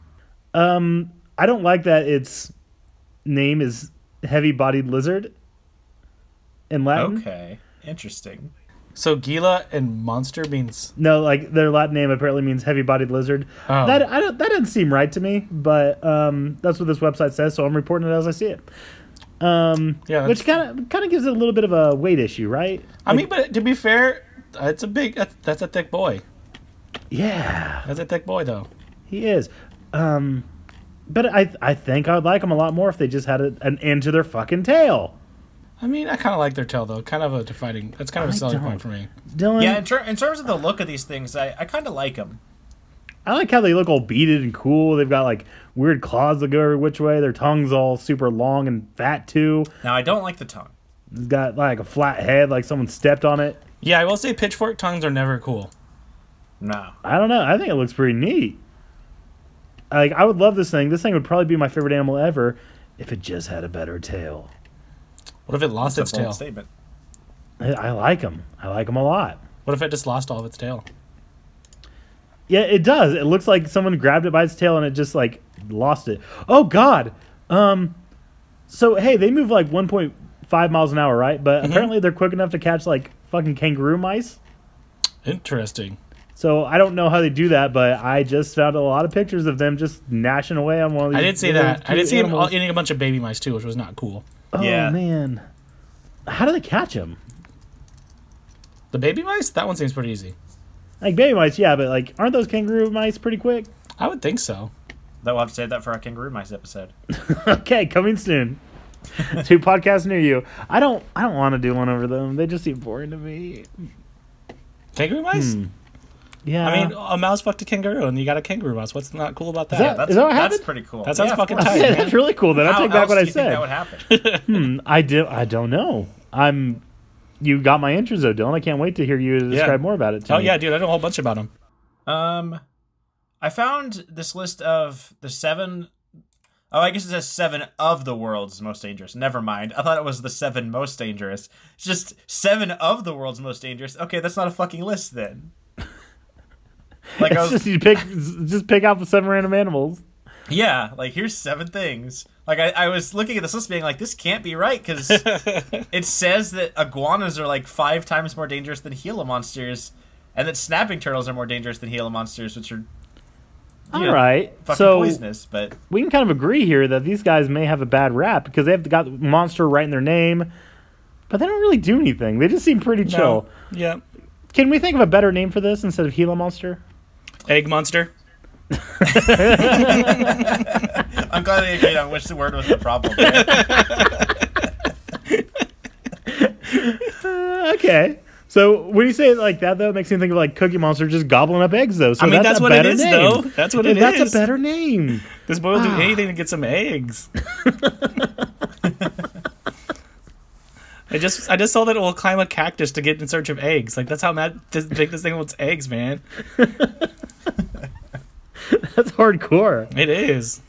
S3: I don't like that its name is heavy-bodied lizard in Latin.
S5: Okay, interesting.
S4: So Gila and monster means...
S3: No, like their Latin name apparently means heavy-bodied lizard.
S4: Oh.
S3: That doesn't seem right to me, but that's what this website says, so I'm reporting it as I see it.
S4: Yeah,
S3: which kind of gives it a little bit of a weight issue, right?
S4: I mean, but to be fair, it's a big... That's a thick boy.
S3: Yeah,
S4: That's a thick boy, though.
S3: he is. But I think I would like them a lot more if they just had an end to their fucking tail.
S4: I mean, I kind of like their tail, though. Kind of a defining... That's kind of a selling point for me.
S3: Dylan,
S5: Yeah, in terms of the look of these things, I kind of like them.
S3: I like how they look all beaded and cool. They've got like weird claws that go every which way. Their tongue's all super long and fat too.
S5: Now, I don't like the tongue.
S3: It's got like a flat head, like someone stepped on it.
S4: Yeah, I will say pitchfork tongues are never cool.
S5: No.
S3: I don't know. I think it looks pretty neat. Like, I would love this thing. This thing would probably be my favorite animal ever if it just had a better tail.
S4: What if it lost
S5: That's
S4: its
S5: a bold
S4: tail?
S5: statement.
S3: I like them. I like them a lot.
S4: What if it just lost all of its tail?
S3: Yeah, it does. It looks like someone grabbed it by its tail and it just, like, lost it. Oh, God. So, hey, they move, like, 1.5 miles an hour, right? But apparently they're quick enough to catch, like, fucking kangaroo mice.
S4: Interesting.
S3: So I don't know how they do that, but I just found a lot of pictures of them just gnashing away on one of these.
S4: I did see that. I did see him
S3: animals.
S4: eating a bunch of baby mice, too, which was not cool.
S3: Oh,
S5: Yeah.
S3: man. How do they catch them?
S4: The baby mice? That one seems pretty easy.
S3: Like, baby mice, yeah, but, like, aren't those kangaroo mice pretty quick?
S4: I would think so.
S5: We'll have to save that for our kangaroo mice episode.
S3: Okay, coming soon. To podcasts near you. I don't want to do one over them. They just seem boring to me.
S4: Kangaroo mice?
S3: Yeah.
S4: I mean, a mouse fucked a kangaroo, and you got a kangaroo mouse. What's not cool about that?
S3: Is that-
S5: That's
S3: what happened?
S5: pretty cool.
S4: That sounds
S5: Yeah, of
S4: fucking
S5: course.
S4: tight.
S3: yeah,
S4: man.
S3: that's really cool. Then I'll take back what I
S5: How else do you think
S3: said.
S5: that would happen?
S3: I don't know. You got my interest though, Dylan. I can't wait to hear you describe more about it. To
S4: Oh,
S3: me.
S4: yeah, dude, I know a whole bunch about them.
S5: I found this list of the 7... Oh, I guess it says 7 of the world's most dangerous. Never mind. I thought it was the 7 most dangerous. It's just 7 of the world's most dangerous. Okay, that's not a fucking list then. Like
S3: It's just you pick out the 7 random animals.
S5: Yeah, like here's 7 things. Like I was looking at this list being like, this can't be right because it says that iguanas are like 5 times more dangerous than Gila monsters, and that snapping turtles are more dangerous than Gila monsters, which are
S3: All right,
S5: fucking
S3: so
S5: poisonous. But
S3: we can kind of agree here that these guys may have a bad rap because they've got monster right in their name, but they don't really do anything. They just seem pretty chill.
S4: No. Yeah.
S3: Can we think of a better name for this instead of Gila Monster?
S4: Egg monster?
S5: I'm glad they agreed on which word was the problem.
S3: Okay. So when you say it like that, though, it makes me think of like Cookie Monster just gobbling up eggs, though. So
S4: I mean, that's what it is,
S3: name.
S4: though. That's what it
S3: That's
S4: is.
S3: a better name.
S4: This boy will do anything to get some eggs. I just saw that it will climb a cactus to get in search of eggs. Like, that's how big this thing wants eggs, man.
S3: That's hardcore.
S4: It is.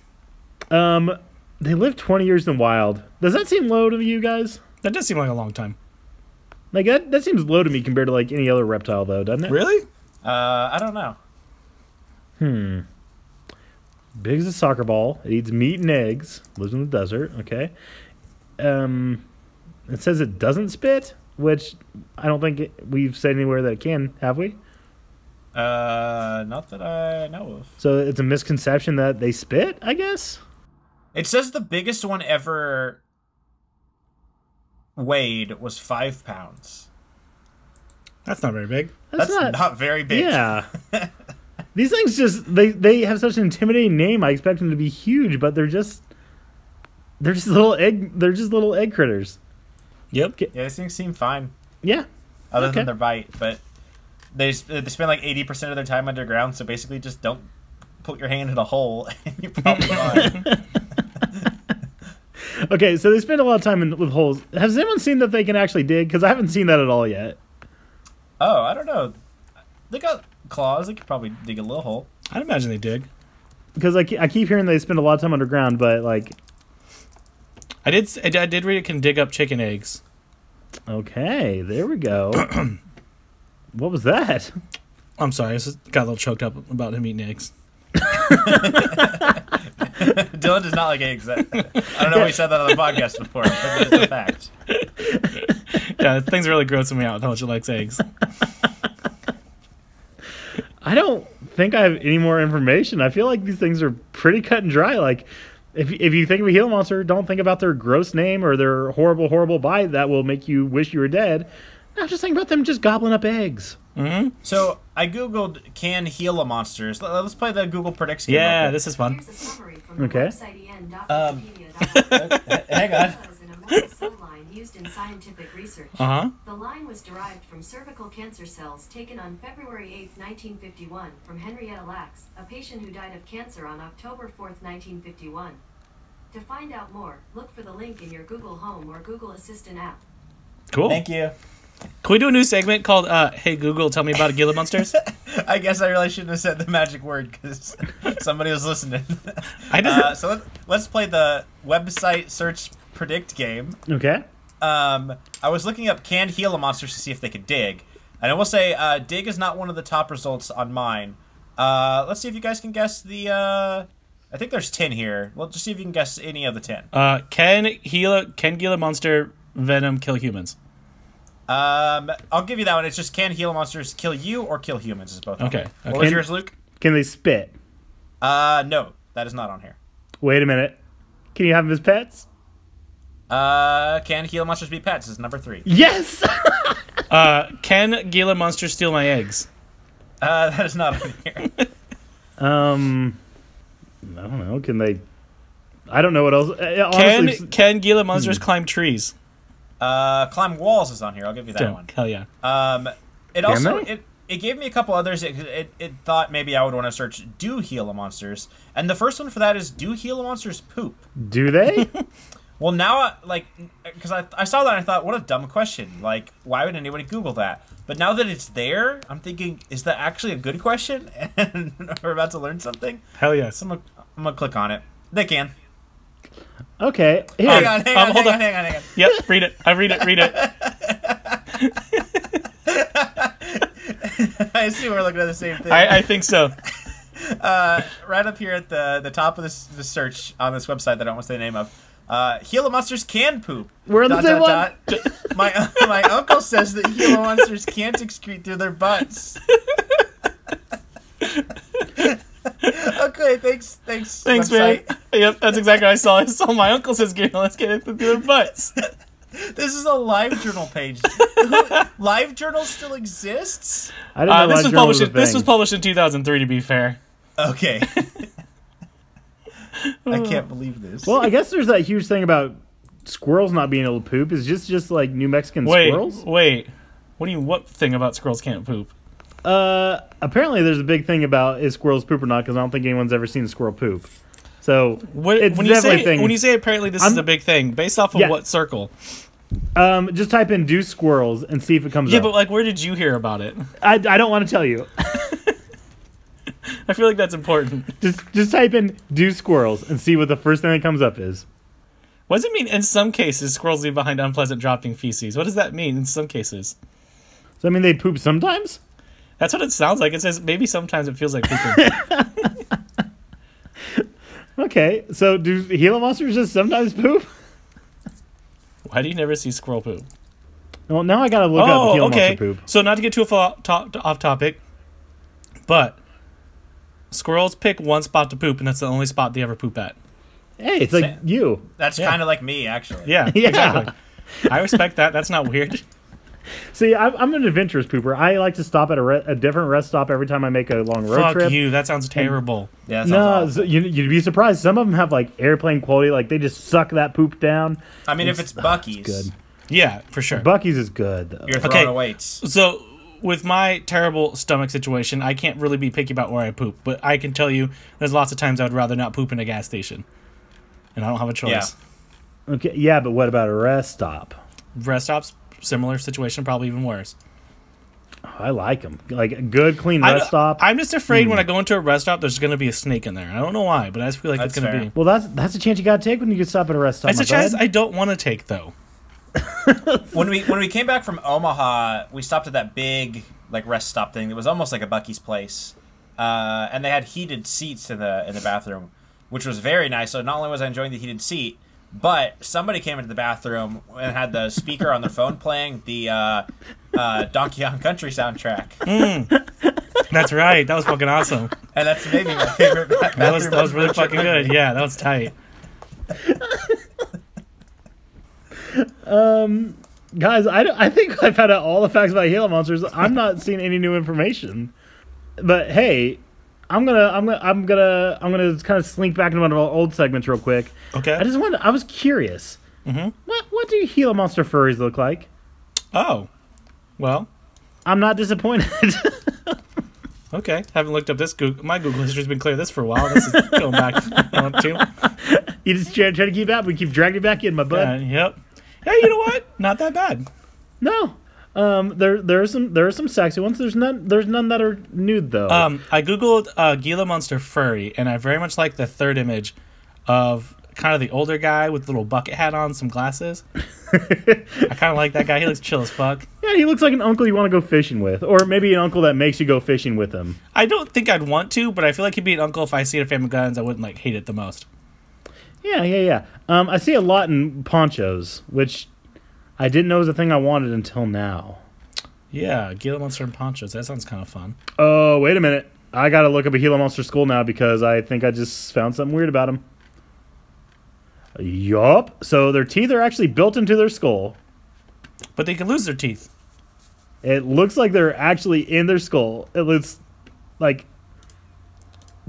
S3: They live 20 years in the wild. Does that seem low to you guys?
S4: That does seem like a long time.
S3: Like, that seems low to me compared to, like, any other reptile, though, doesn't it?
S4: Really?
S5: I don't know.
S3: Big as a soccer ball. It eats meat and eggs. Lives in the desert. Okay. It says it doesn't spit, which I don't think we've said anywhere that it can, have we?
S5: Not that I know of.
S3: So it's a misconception that they spit, I guess?
S5: It says the biggest one ever weighed was 5 pounds.
S4: That's not very big.
S5: That's not very big.
S3: Yeah. These things just they have such an intimidating name. I expect them to be huge, but they're just little egg critters.
S5: Yep. Yeah, these things seem fine.
S3: Yeah.
S5: Other than their bite, but they spend like 80% of their time underground, so basically just don't put your hand in a hole and you're probably fine.
S3: Okay, so they spend a lot of time with holes. Has anyone seen that they can actually dig? Because I haven't seen that at all yet.
S5: Oh, I don't know. They got claws. They could probably dig a little hole.
S4: I'd imagine they dig.
S3: Because I keep hearing they spend a lot of time underground, but like...
S4: I did read it can dig up chicken eggs.
S3: Okay, there we go. What was that?
S4: I'm sorry, I just got a little choked up about him eating eggs.
S5: Dylan does not like eggs. I don't know if we said that on the podcast before, but it's a fact.
S4: Yeah, things really grossing me out how much he likes eggs.
S3: I don't think I have any more information. I feel like these things are pretty cut and dry. Like, if you think of a Gila Monster, don't think about their gross name or their horrible, horrible bite that will make you wish you were dead. No, just think about them just gobbling up eggs.
S4: Mm-hmm.
S5: So I googled can Gila Monsters. Let's play the Google Predicts game.
S4: Yeah, this is fun.
S3: Okay.
S5: Hang on.
S6: Used in scientific research. The line was derived from cervical cancer cells taken on February 8, 1951, from Henrietta Lacks, a patient who died of cancer on October 4, 1951. To find out more, look for the link in your Google Home or Google Assistant app.
S4: Cool.
S5: Thank you.
S4: Can we do a new segment called Hey Google, tell me about a Gila Monsters?
S5: I guess I really shouldn't have said the magic word because somebody was listening. So let's play the website search predict game.
S3: Okay.
S5: I was looking up canned Gila Monsters to see if they could dig. And I will say, dig is not one of the top results on mine. Let's see if you guys can guess the... I think there's 10 here. Well, just see if you can guess any of the 10.
S4: Can Gila Monster venom kill humans?
S5: I'll give you that one. It's just can Gila Monsters kill you or kill humans is both.
S4: Okay.
S5: What was yours, Luke?
S3: Can they spit?
S5: No. That is not on here.
S3: Wait a minute. Can you have them as pets?
S5: Can Gila Monsters be pets is number 3.
S3: Yes!
S4: Can Gila Monsters steal my eggs?
S5: That is not on here.
S3: I don't know. Can they... I don't know what else... honestly,
S4: can Gila Monsters climb trees?
S5: Climb walls is on here. I'll give you that one.
S4: Hell yeah.
S5: It also... It gave me a couple others. It thought maybe I would want to search do Gila Monsters. And the first one for that is do Gila Monsters poop?
S3: Do they?
S5: Well, now, because I saw that and I thought, what a dumb question. Like, why would anybody Google that? But now that it's there, I'm thinking, is that actually a good question? And we're about to learn something?
S4: Hell yes.
S5: So I'm going to click on it. They can.
S3: Okay. Here.
S5: Hang on.
S4: Yep, read it. Read it.
S5: I assume we're looking at the same thing.
S4: I think so.
S5: Right up here at the top of the search on this website that I don't want to say the name of. Gila Monsters can poop.
S3: We're on the same one.
S5: My uncle says that Gila Monsters can't excrete through their butts. Okay, thanks,
S4: man. Yep, that's exactly what I saw. I saw my uncle says, let's get it through their butts.
S5: This is a live journal page. Live journal still exists?
S3: I didn't know
S4: this was published in 2003, to be fair.
S5: Okay. I can't believe this.
S3: Well, I guess there's that huge thing about squirrels not being able to poop. Is just like New Mexican squirrels?
S4: Wait. What do you? What thing about squirrels can't poop?
S3: Apparently there's a big thing about is squirrels poop or not, because I don't think anyone's ever seen a squirrel poop. So it's
S4: when
S3: definitely a thing.
S4: When you say apparently this is a big thing, based off of what circle?
S3: Just type in "do squirrels" and see if it comes up.
S4: Yeah, but like, where did you hear about it?
S3: I don't want to tell you.
S4: I feel like that's important.
S3: Just type in "do squirrels" and see what the first thing that comes up is.
S4: What does it mean? In some cases, squirrels leave behind unpleasant dropping feces. What does that mean in some cases?
S3: So I mean, they poop sometimes.
S4: That's what it sounds like. It says maybe sometimes it feels like pooping.
S3: Okay, so do Gila monsters just sometimes poop?
S4: Why do you never see squirrel poop?
S3: Well, now I gotta look up Gila monster poop.
S4: So not to get too off topic, but squirrels pick one spot to poop, and that's the only spot they ever poop at.
S3: Hey, it's like you.
S5: That's kind of like me, actually.
S4: Yeah, exactly. I respect that. That's not weird.
S3: See, I'm an adventurous pooper. I like to stop at a different rest stop every time I make a long road trip.
S4: Fuck you. That sounds terrible.
S5: Yeah, that sounds awful.
S3: You'd be surprised. Some of them have like airplane quality. Like they just suck that poop down.
S5: I mean, if it's Buc-ee's.
S3: Good.
S4: Yeah, for sure.
S3: Buc-ee's is good, though.
S5: You're throwing weights.
S4: So with my terrible stomach situation, I can't really be picky about where I poop. But I can tell you there's lots of times I would rather not poop in a gas station. And I don't have a choice.
S3: Yeah. Okay, yeah, but what about a rest stop?
S4: Rest stops, similar situation, probably even worse.
S3: Oh, I like them. Like a good, clean rest stop.
S4: I'm just afraid when I go into a rest stop, there's going to be a snake in there. I don't know why, but I just feel like it's going to be.
S3: Well, that's a chance you got to take when you get stop at a rest stop.
S4: It's a chance I don't want to take, though.
S5: When we came back from Omaha, we stopped at that big like rest stop thing. It was almost like a Buc-ee's place, and they had heated seats in the bathroom, which was very nice. So not only was I enjoying the heated seat, but somebody came into the bathroom and had the speaker on their phone playing the Donkey Kong Country soundtrack.
S4: That's right. That was fucking awesome.
S5: And that's maybe my favorite.
S4: That was really fucking good. Yeah, that was tight.
S3: Guys, I think I've had all the facts about Gila monsters. I'm not seeing any new information. But hey, I'm gonna kind of slink back into one of our old segments real quick.
S4: Okay.
S3: I was curious.
S4: Mm-hmm.
S3: What do Gila monster furries look like?
S4: Oh, well,
S3: I'm not disappointed.
S4: Okay, haven't looked up this. My Google history's been clear this for a while. This is going back too.
S3: You just try to keep up. We keep dragging it back in, my bud.
S4: Yep. Hey, you know what? Not that bad.
S3: No. There are some sexy ones. There's none that are nude though.
S4: I googled Gila Monster furry, and I very much like the third image of kind of the older guy with a little bucket hat on, some glasses. I kind of like that guy. He looks chill as fuck.
S3: Yeah, he looks like an uncle you want to go fishing with, or maybe an uncle that makes you go fishing with him.
S4: I don't think I'd want to, but I feel like he'd be an uncle if I see it at Family Guns. I wouldn't like hate it the most.
S3: Yeah. I see a lot in ponchos, which I didn't know was a thing I wanted until now.
S4: Yeah, Gila Monster and ponchos. That sounds kind of fun.
S3: Oh, wait a minute. I gotta look up a Gila Monster skull now because I think I just found something weird about him. Yup. So their teeth are actually built into their skull.
S4: But they can lose their teeth.
S3: It looks like they're actually in their skull. It looks like...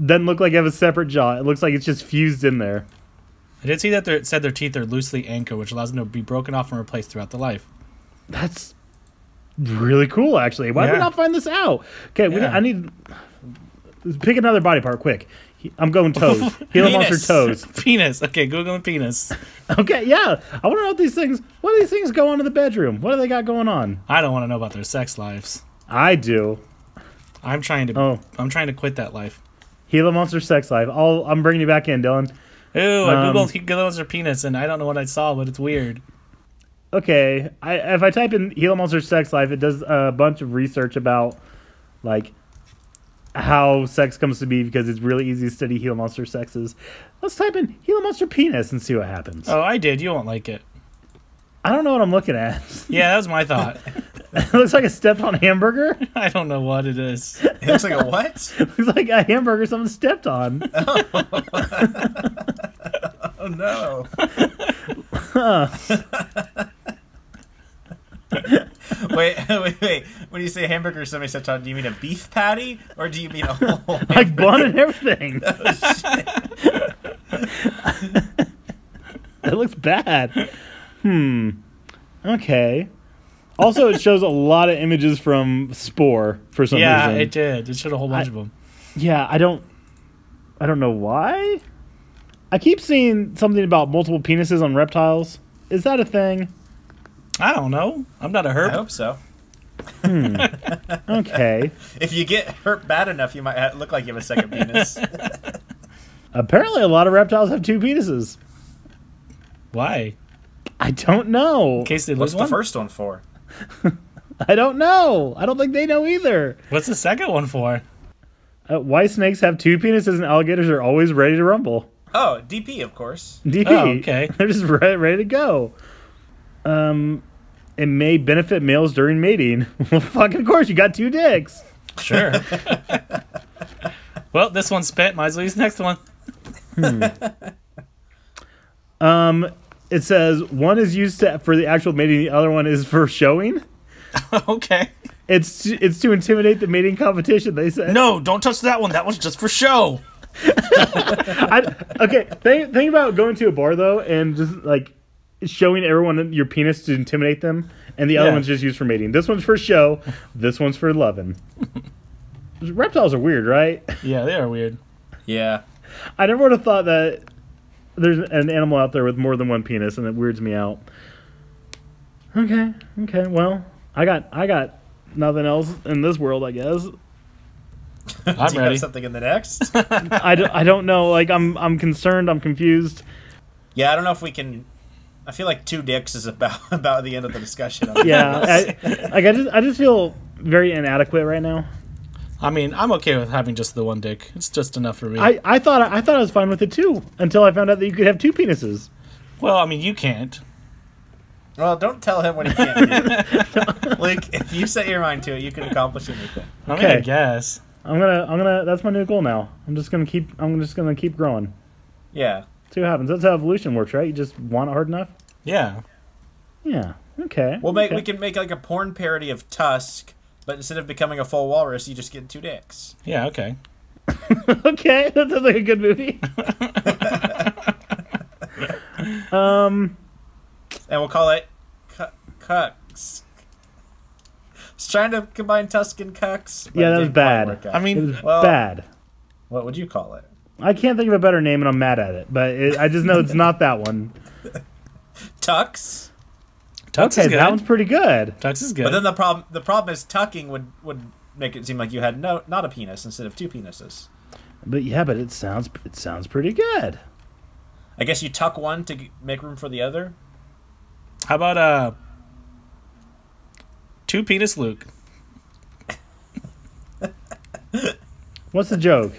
S3: Doesn't look like they have a separate jaw. It looks like it's just fused in there.
S4: I did see that it said their teeth are loosely anchored, which allows them to be broken off and replaced throughout the life.
S3: That's really cool, actually. Why did we not find this out? Okay, I need... Pick another body part, quick. I'm going toes. Gila Monster toes.
S4: Penis. Okay, Googling penis.
S3: Okay, yeah. I want to know what do these things go on in the bedroom? What do they got going on?
S4: I don't want to know about their sex lives.
S3: I do.
S4: I'm trying to quit that life.
S3: Gila Monster sex life. I'm bringing you back in, Dylan.
S4: Ooh, I googled Gila Monster penis, and I don't know what I saw, but it's weird.
S3: Okay, if I type in Gila Monster sex life, it does a bunch of research about, like, how sex comes to be because it's really easy to study Gila Monster sexes. Let's type in Gila Monster penis and see what happens.
S4: Oh, I did. You won't like it.
S3: I don't know what I'm looking at.
S4: Yeah, that was my thought.
S3: It looks like a stepped-on hamburger.
S4: I don't know what it is.
S5: It looks like a what?
S3: It looks like a hamburger someone stepped on.
S5: Oh no. Wait. When you say hamburger somebody stepped on, do you mean a beef patty? Or do you mean a whole hamburger?
S3: Like bun and everything.
S5: Oh, shit.
S3: It looks bad. Okay. Also, it shows a lot of images from Spore for some reason.
S4: Yeah, it did. It showed a whole bunch of them.
S3: Yeah, I don't know why. I keep seeing something about multiple penises on reptiles. Is that a thing?
S4: I don't know. I'm not a herp.
S5: I hope so.
S3: Okay.
S5: If you get hurt bad enough, you might look like you have a second penis.
S3: Apparently, a lot of reptiles have 2 penises.
S4: Why?
S3: I don't know.
S4: In case they
S5: What's
S4: lose
S5: the
S4: one?
S5: first one for?
S3: I don't know. I don't think they know either.
S4: What's the second one for?
S3: Why snakes have 2 penises and alligators are always ready to rumble.
S5: Oh, DP, of course.
S3: DP.
S4: Oh, okay.
S3: They're just ready to go. It may benefit males during mating. Well, fucking of course, you got 2 dicks.
S4: Sure. Well, this one's spent. Might as well use the next one.
S3: It says one is used for the actual mating, the other one is for showing.
S4: Okay.
S3: It's to intimidate the mating competition, they say.
S4: No, don't touch that one. That one's just for show.
S3: Okay, think about going to a bar, though, and just, like, showing everyone your penis to intimidate them, and the other one's just used for mating. This one's for show. This one's for loving. Reptiles are weird, right?
S4: Yeah, they are weird.
S5: Yeah.
S3: I never would have thought that there's an animal out there with more than 1 penis, and it weirds me out. Okay, well, I got nothing else in this world, I guess.
S4: I'm
S5: Do you
S4: ready.
S5: have something in the next?
S3: I don't know. Like, I'm concerned. I'm confused.
S5: Yeah, I don't know if we can. I feel like 2 dicks is about the end of the discussion.
S3: Yeah, I just feel very inadequate right now.
S4: I mean, I'm okay with having just the 1 dick. It's just enough for me.
S3: I thought I was fine with it too until I found out that you could have 2 penises.
S4: Well, I mean, you can't.
S5: Well, don't tell him what he can't do. Like, if you set your mind to it, you can accomplish anything.
S4: I mean,
S3: Okay.
S4: I guess.
S3: I'm gonna. That's my new goal now. I'm just gonna keep growing.
S5: Yeah.
S3: See what happens. That's how evolution works, right? You just want it hard enough.
S4: Yeah.
S3: Yeah. Okay.
S5: We can make like a porn parody of Tusk, but instead of becoming a full walrus, you just get 2 dicks.
S4: Yeah, okay.
S3: Okay, that sounds like a good movie.
S5: And we'll call it Cucks. I was trying to combine Tusk and Cucks. But
S3: Yeah,
S5: it
S3: that was
S5: didn't quite
S3: bad.
S5: work out.
S4: I
S3: It
S4: mean,
S3: was
S5: Well-
S3: bad.
S5: What would you call it?
S3: I can't think of a better name, and I'm mad at it. But I just know it's not that one.
S5: Tux?
S4: Tux
S3: Okay,
S4: is good.
S3: that one's pretty good.
S4: Tux is good.
S5: But then the problem is tucking would make it seem like you had not a penis instead of 2 penises.
S3: But yeah, but it sounds pretty good.
S5: I guess you tuck one to make room for the other.
S4: How about 2 penis Luke?
S3: What's the joke?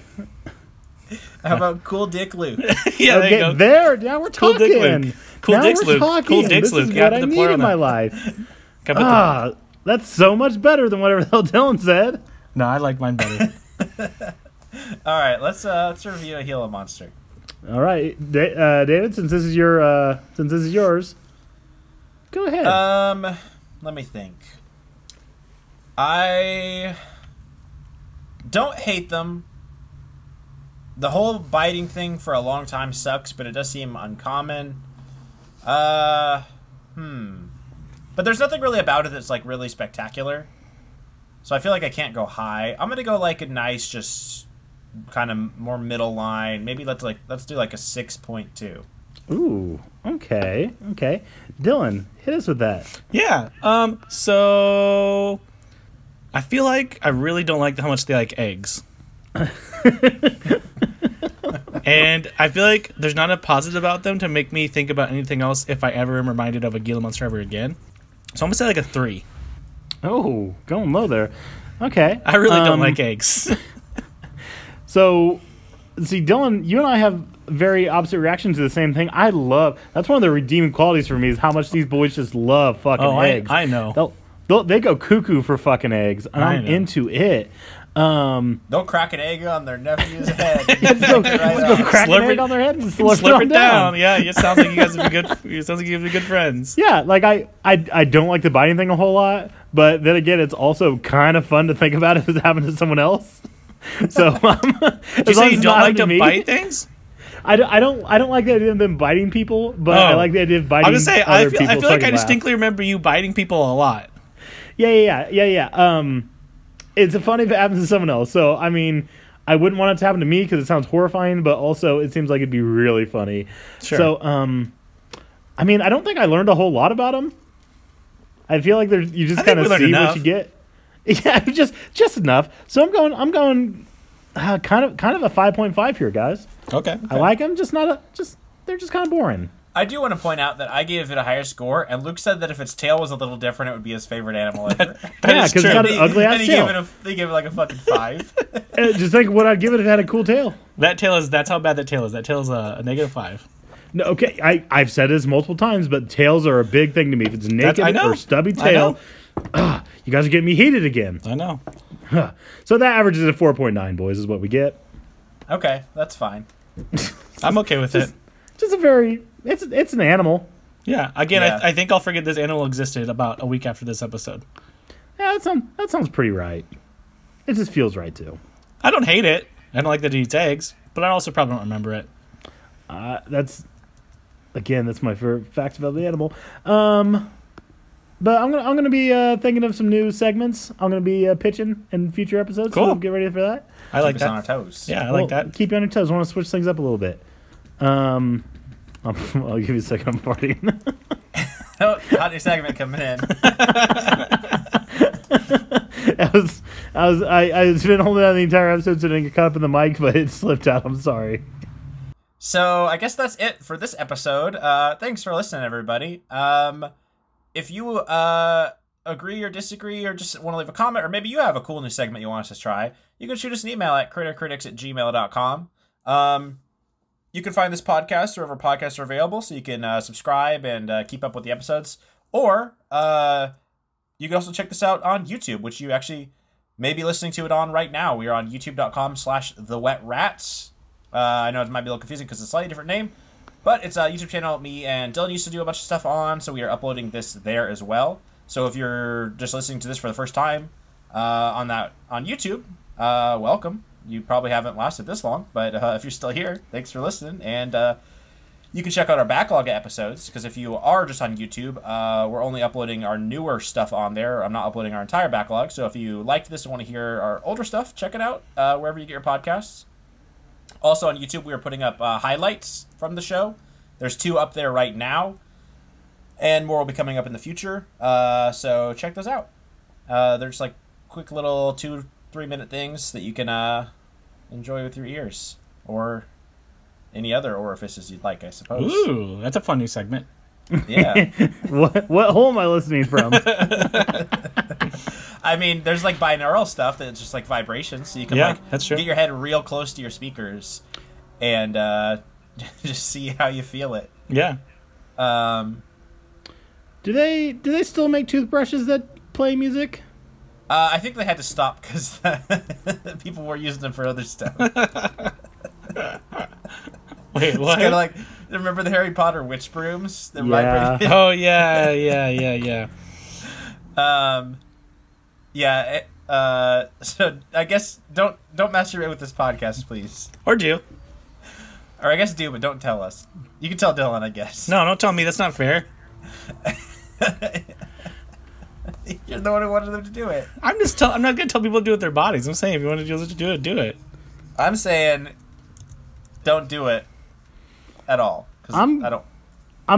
S5: How about cool dick Luke?
S4: Yeah, there you go.
S3: Now we're
S4: Cool
S3: talking.
S4: dick Luke. Cool
S3: now
S4: dicks
S3: we're
S4: Luke.
S3: talking.
S4: Cool dicks
S3: this
S4: Luke.
S3: is
S4: Got
S3: what I
S4: the
S3: need
S4: plural
S3: in
S4: now.
S3: my life.
S4: How about the-
S3: That's so much better than whatever the hell Dylan said.
S4: No, I like mine better.
S5: All right, let's review a Gila Monster.
S3: All right, David, since this is yours, go ahead.
S5: Let me think. I don't hate them. The whole biting thing for a long time sucks, but it does seem uncommon. But there's nothing really about it that's like really spectacular. So I feel like I can't go high. I'm gonna go like a nice, just kind of more middle line. Maybe let's do like a 6.2.
S3: Ooh, okay. Dylan, hit us with that.
S4: Yeah. So I feel like I really don't like how much they like eggs. And I feel like there's not a positive about them to make me think about anything else if I ever am reminded of a Gila Monster ever again. So I'm gonna say like a 3.
S3: Oh, going low there. Okay.
S4: I really don't like eggs.
S3: So, see, Dylan, you and I have very opposite reactions to the same thing. That's one of the redeeming qualities for me is how much these boys just love fucking eggs.
S4: I know.
S3: They go cuckoo for fucking eggs, and I'm into it.
S5: They'll crack an egg on their nephew's head.
S3: Let's go crack an egg on their head and slurp it down.
S4: Yeah, it sounds like you guys would be good. It sounds like you guys would be good friends.
S3: Yeah, like I don't like the biting thing a whole lot, but then again, it's also kind of fun to think about if it's happened to someone else. So,
S4: Did you say you don't like to bite things?
S3: I don't like the idea of them biting people, but I like the idea of biting
S4: I was gonna say
S3: other people.
S4: I feel like I distinctly remember you biting people a lot.
S3: Yeah. It's funny if it happens to someone else. So, I mean, I wouldn't want it to happen to me because it sounds horrifying, but also it seems like it'd be really funny.
S4: Sure.
S3: So, I mean, I don't think I learned a whole lot about them. I feel like you just kind of see what you get. Yeah, just enough. So I'm going kind of a 5.5 here, guys.
S4: Okay.
S3: I like them, they're just kind of boring.
S5: I do want to point out that I gave it a higher score, and Luke said that if its tail was a little different, it would be his favorite animal ever.
S3: Yeah, because it's got an ugly ass tail.
S5: He gave it like a fucking 5.
S3: Just think what I'd give it if it had a cool tail.
S4: That's how bad that tail is. That tail is a -5.
S3: No, okay, I've said this multiple times, but tails are a big thing to me. If it's naked or stubby tail, you guys are getting me heated again.
S4: I know.
S3: So that averages at 4.9, boys, is what we get.
S5: Okay, that's fine.
S4: I'm okay with it.
S3: Just a very... It's an animal.
S4: Yeah. Again, yeah. I think I'll forget this animal existed about a week after this episode.
S3: Yeah, that sounds pretty right. It just feels right, too.
S4: I don't hate it. I don't like that it eats eggs, but I also probably don't remember it.
S3: That's my favorite fact about the animal. But I'm gonna be thinking of some new segments. I'm gonna be pitching in future episodes.
S4: Cool.
S3: So get ready for that.
S4: I like
S5: Keep
S4: that.
S5: us on our toes.
S4: Yeah, I like that.
S3: Keep you on your toes. I want to switch things up a little bit. I'll give you a second. I'm farting.
S5: Hot new segment coming in.
S3: I been holding on the entire episode so I didn't get caught up in the mic, but it slipped out. I'm sorry.
S5: So I guess that's it for this episode. Thanks for listening, everybody. If you agree or disagree or just want to leave a comment, or maybe you have a cool new segment you want us to try, you can shoot us an email at crittercritics@gmail.com. You can find this podcast wherever podcasts are available, so you can subscribe and keep up with the episodes. Or you can also check this out on YouTube, which you actually may be listening to it on right now. We are on youtube.com/thewetrats. I know it might be a little confusing because it's a slightly different name, but it's a YouTube channel me and Dylan used to do a bunch of stuff on, so we are uploading this there as well. So if you're just listening to this for the first time on YouTube, welcome. You probably haven't lasted this long, but if you're still here, thanks for listening. And you can check out our backlog episodes, because if you are just on YouTube, we're only uploading our newer stuff on there. I'm not uploading our entire backlog, so if you liked this and want to hear our older stuff, check it out wherever you get your podcasts. Also on YouTube, we are putting up highlights from the show. There's 2 up there right now, and more will be coming up in the future. So check those out. They're just like quick little 2-3 minute things that you can enjoy with your ears, or any other orifices you'd like, I suppose.
S4: Ooh, that's a fun new segment.
S5: Yeah.
S3: What hole am I listening from?
S5: I mean, there's like binaural stuff that's just like vibrations, so you can
S4: that's true.
S5: get your head real close to your speakers and just see how you feel it.
S4: Yeah.
S3: Do they still make toothbrushes that play music?
S5: I think they had to stop because people were using them for other stuff.
S4: Wait, what?
S5: It's kind of like, remember the Harry Potter witch brooms? That
S3: vibrated?
S4: Oh, yeah.
S5: So I guess don't masturbate with this podcast, please.
S4: Or do.
S5: Or I guess do, but don't tell us. You can tell Dylan, I guess.
S4: No, don't tell me. That's not fair.
S5: You're the one who wanted them to do it.
S4: I'm not going to tell people to do it with their bodies. I'm saying if you want to do it, do it.
S5: I'm saying don't do it at all.
S3: I'm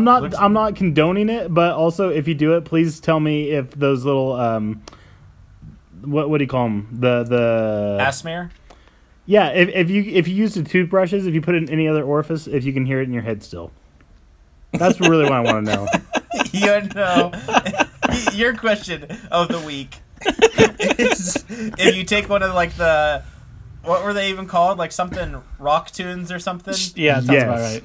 S3: not condoning it, but also if you do it, please tell me if those little what do you call them? The
S5: ass smear?
S3: Yeah, if you use the toothbrushes, if you put it in any other orifice, if you can hear it in your head still. That's really what I want to know. Your question of the week is if you take one of like the, what were they even called? Like something rock tunes or something?
S4: Yeah, that's about right.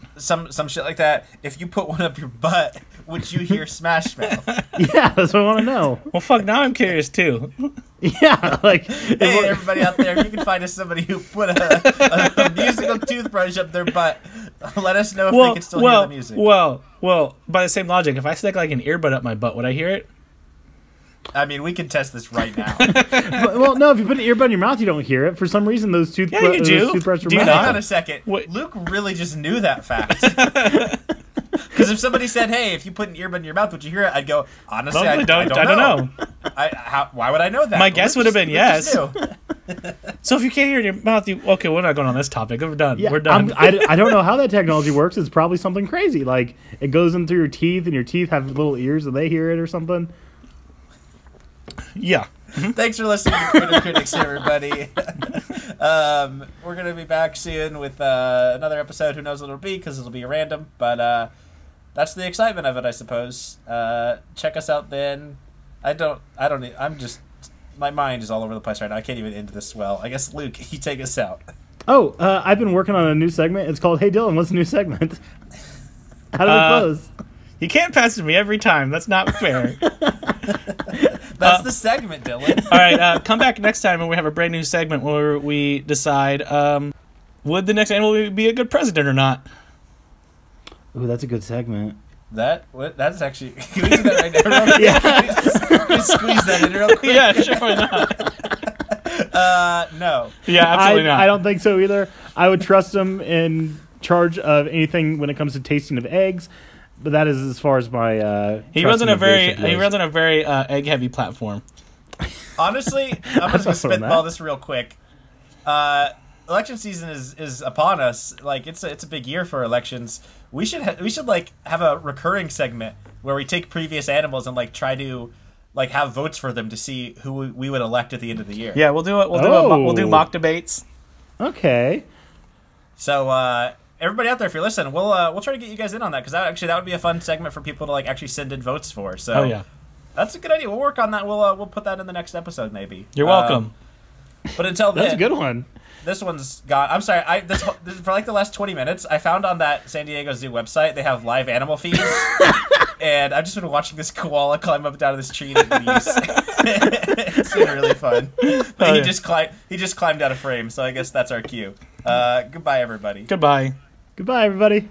S5: Some shit like that. If you put one up your butt, would you hear Smash Mouth?
S3: Yeah, that's what I want to know.
S4: Well, fuck, now I'm curious too.
S3: Yeah, like...
S5: Hey, everybody out there, if you can find us somebody who put a musical toothbrush up their butt, let us know if they can still hear the music.
S4: Well, by the same logic, if I stick like an earbud up my butt, would I hear it?
S5: I mean, we can test this right now.
S3: Well, no, if you put an earbud in your mouth, you don't hear it. For some reason, those toothbrushes
S5: Hang on a second. What? Luke really just knew that fact. Because if somebody said, hey, if you put an earbud in your mouth, would you hear it? I'd go, honestly, I don't know. Why would I know that?
S4: My guess would have been yes.
S5: Knew.
S4: So if you can't hear your mouth, okay, we're not going on this topic. We're done.
S3: Yeah,
S4: we're done.
S3: I don't know how that technology works. It's probably something crazy. Like, it goes in through your teeth, and your teeth have little ears, and they hear it or something.
S4: Yeah.
S5: Thanks for listening to Critter Critics, everybody. We're going to be back soon with another episode. Who knows what it'll be, because it'll be random. But that's the excitement of it, I suppose. Check us out then. I'm just... My mind is all over the place right now. I can't even end this well. I guess, Luke, you take us out.
S3: Oh, I've been working on a new segment. It's called Hey Dylan, what's the new segment? How do we close?
S4: You can't pass it to me every time. That's not fair.
S5: That's the segment, Dylan.
S4: All right, come back next time when we have a brand new segment where we decide would the next animal be a good president or not.
S3: Ooh, that's a good segment.
S5: That's actually... Can we do that right now?
S3: Yeah.
S5: Can we squeeze that in real quick?
S4: Yeah, sure, why not?
S5: No.
S4: Yeah, absolutely not.
S3: I don't think so either. I would trust him in charge of anything when it comes to tasting of eggs, but that is as far as my
S4: he runs on a very egg heavy platform.
S5: Honestly, I'm just gonna spitball this real quick. Election season is upon us. Like, it's a big year for elections. We should like have a recurring segment where we take previous animals and like try to like have votes for them to see who we would elect at the end of the year.
S4: Yeah, we'll do it. We'll do mock debates.
S3: Okay.
S5: So everybody out there, if you're listening, we'll try to get you guys in on that, because that would be a fun segment for people to like actually send in votes for. So
S4: yeah,
S5: that's a good idea. We'll work on that. We'll put that in the next episode maybe.
S4: You're welcome.
S5: But until then,
S3: that's a good one.
S5: This one's gone. I'm sorry. This for like the last 20 minutes, I found on that San Diego Zoo website they have live animal feeds, and I've just been watching this koala climb up and down this tree and eat leaves. It's been really fun. But he just climbed out of frame, so I guess that's our cue. Goodbye, everybody.
S4: Goodbye.
S3: Goodbye, everybody.